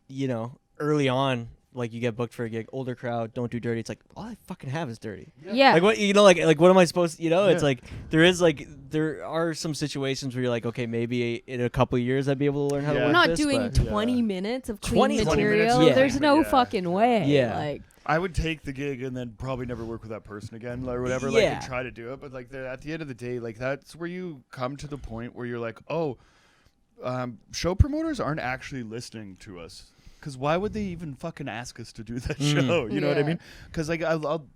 you know, early on, like you get booked for a gig, older crowd, don't do dirty. It's like all I fucking have is dirty. Yeah. Like what, you know, like what am I supposed to, you know? It's Yeah. like there are some situations where you're like, okay, maybe in a couple of years I'd be able to learn how to Yeah. work We're not this, doing but 20 minutes of clean 20 minutes, material. yeah. There's no Yeah. fucking way. Yeah. Like, I would take the gig and then probably never work with that person again or whatever, like, Yeah. and try to do it. But like at the end of the day, like that's where you come to the point where you're like, oh, show promoters aren't actually listening to us. Because why would they even fucking ask us to do that show? You know what I Yeah. mean? Because like I'd love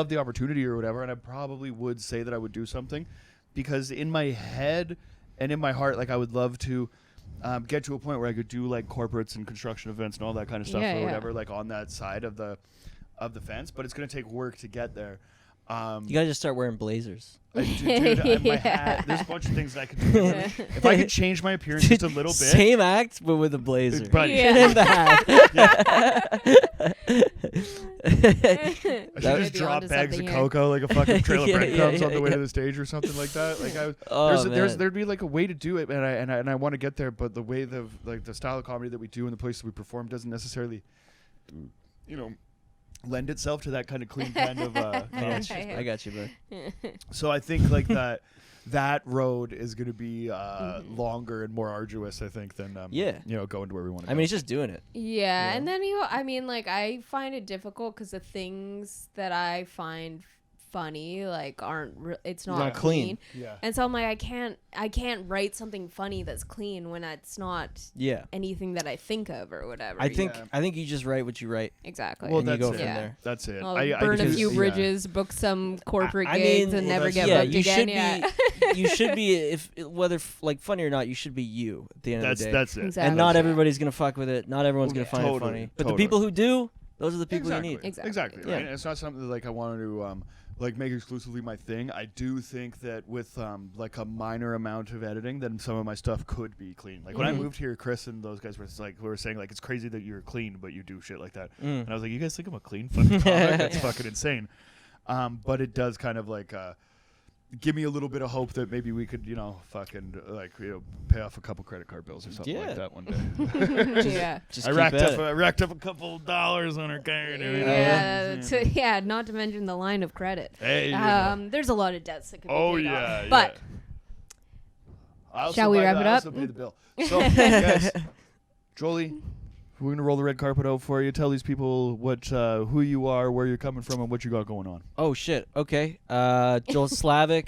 the opportunity or whatever, and I probably would say that I would do something, because in my head and in my heart, like I would love to get to a point where I could do like corporates and construction events and all that kind of stuff Yeah, or yeah. whatever, like on that side of the fence. But it's gonna take work to get there. you gotta just start wearing blazers. Dude, my hat. There's a bunch of things that I could do. If I could change my appearance just a little bit. Same act, but with a blazer. Buddy. Yeah. And the hat. I should Might just be drop onto bags of something here. cocoa like a fucking trail of Yeah, breadcrumbs yeah, on the way yeah. to the stage or something like that. Like Oh, man. there'd be like a way to do it, and I want to get there, but the way the style of comedy that we do and the places we perform doesn't necessarily, you know, lend itself to that kind of clean kind of. I got you, bud. So I think like that road is going to be longer and more arduous, I think, than Yeah. you know, going to where we want to. I mean, it's just doing it. Yeah, and then I mean, like, I find it difficult because the things that I find funny, like, it's not Not clean. yeah. And so I'm like, I can't write something funny that's clean when it's not Yeah. anything that I think of or whatever. I think Yeah. you just write what you write. exactly. Well, and you that's go it. from Yeah. there. That's it. I'll I burn a because- few yeah. bridges, book some corporate I gigs, mean, and well, never that's- get Yeah, booked you again. should Yeah. be. You should be if whether like funny or not. You should be you at the end of the day. That's it. Exactly. And not Yeah. everybody's gonna fuck with it. Not everyone's gonna find it Totally, funny. But totally. the people who do, those are the people Exactly. you need. Exactly. Right? Yeah. It's not something that, like, I wanted to like make exclusively my thing. I do think that with like a minor amount of editing, then some of my stuff could be clean. Like when I Mhm. moved here, Chris and those guys were saying like, it's crazy that you're clean but you do shit like that. Mm. And I was like, you guys think I'm a clean fucking comic? That's fucking insane. But it does kind of like give me a little bit of hope that maybe we could, you know, fucking like, you know, pay off a couple credit card bills or something Yeah. like that one day. Yeah. Just I keep racked at up it. a couple dollars on our card. Yeah, not to mention the line of credit. Hey, yeah. There's a lot of debts that could be Oh paid yeah, off. But I also Shall we buy wrap the- it I up? also pay the bill. So, guys, Jolie, we're gonna roll the red carpet out for you. Tell these people what, who you are, where you're coming from, and what you got going on. Oh shit. Okay. Joel Slavik,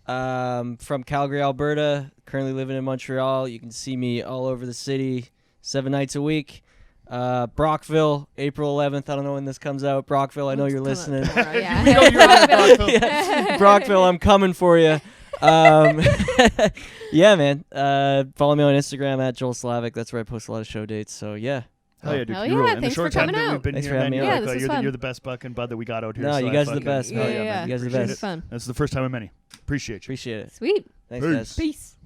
from Calgary, Alberta. Currently living in Montreal. You can see me all over the city. 7 nights a week. Brockville, April 11th. I don't know when this comes out. Brockville, I know you're listening. Yeah. We know you're on Brockville. Yeah. Brockville, I'm coming for you. Yeah, man. Follow me on Instagram at Joel Slavik. That's where I post a lot of show dates. So yeah. Hell yeah, dude. Hell you yeah, rule. In the thanks short for time coming that out. we've been Thanks here, for having man, me on. you're, Yeah, like, this was you're, the, fun. you're the best buck and bud that we got out here. No, so you I guys are the fucking- best, man. Yeah. You guys are the Appreciate best. It was fun. This is the first time I met you. Appreciate you. Appreciate it. Sweet. Thanks, Peace. guys. Peace.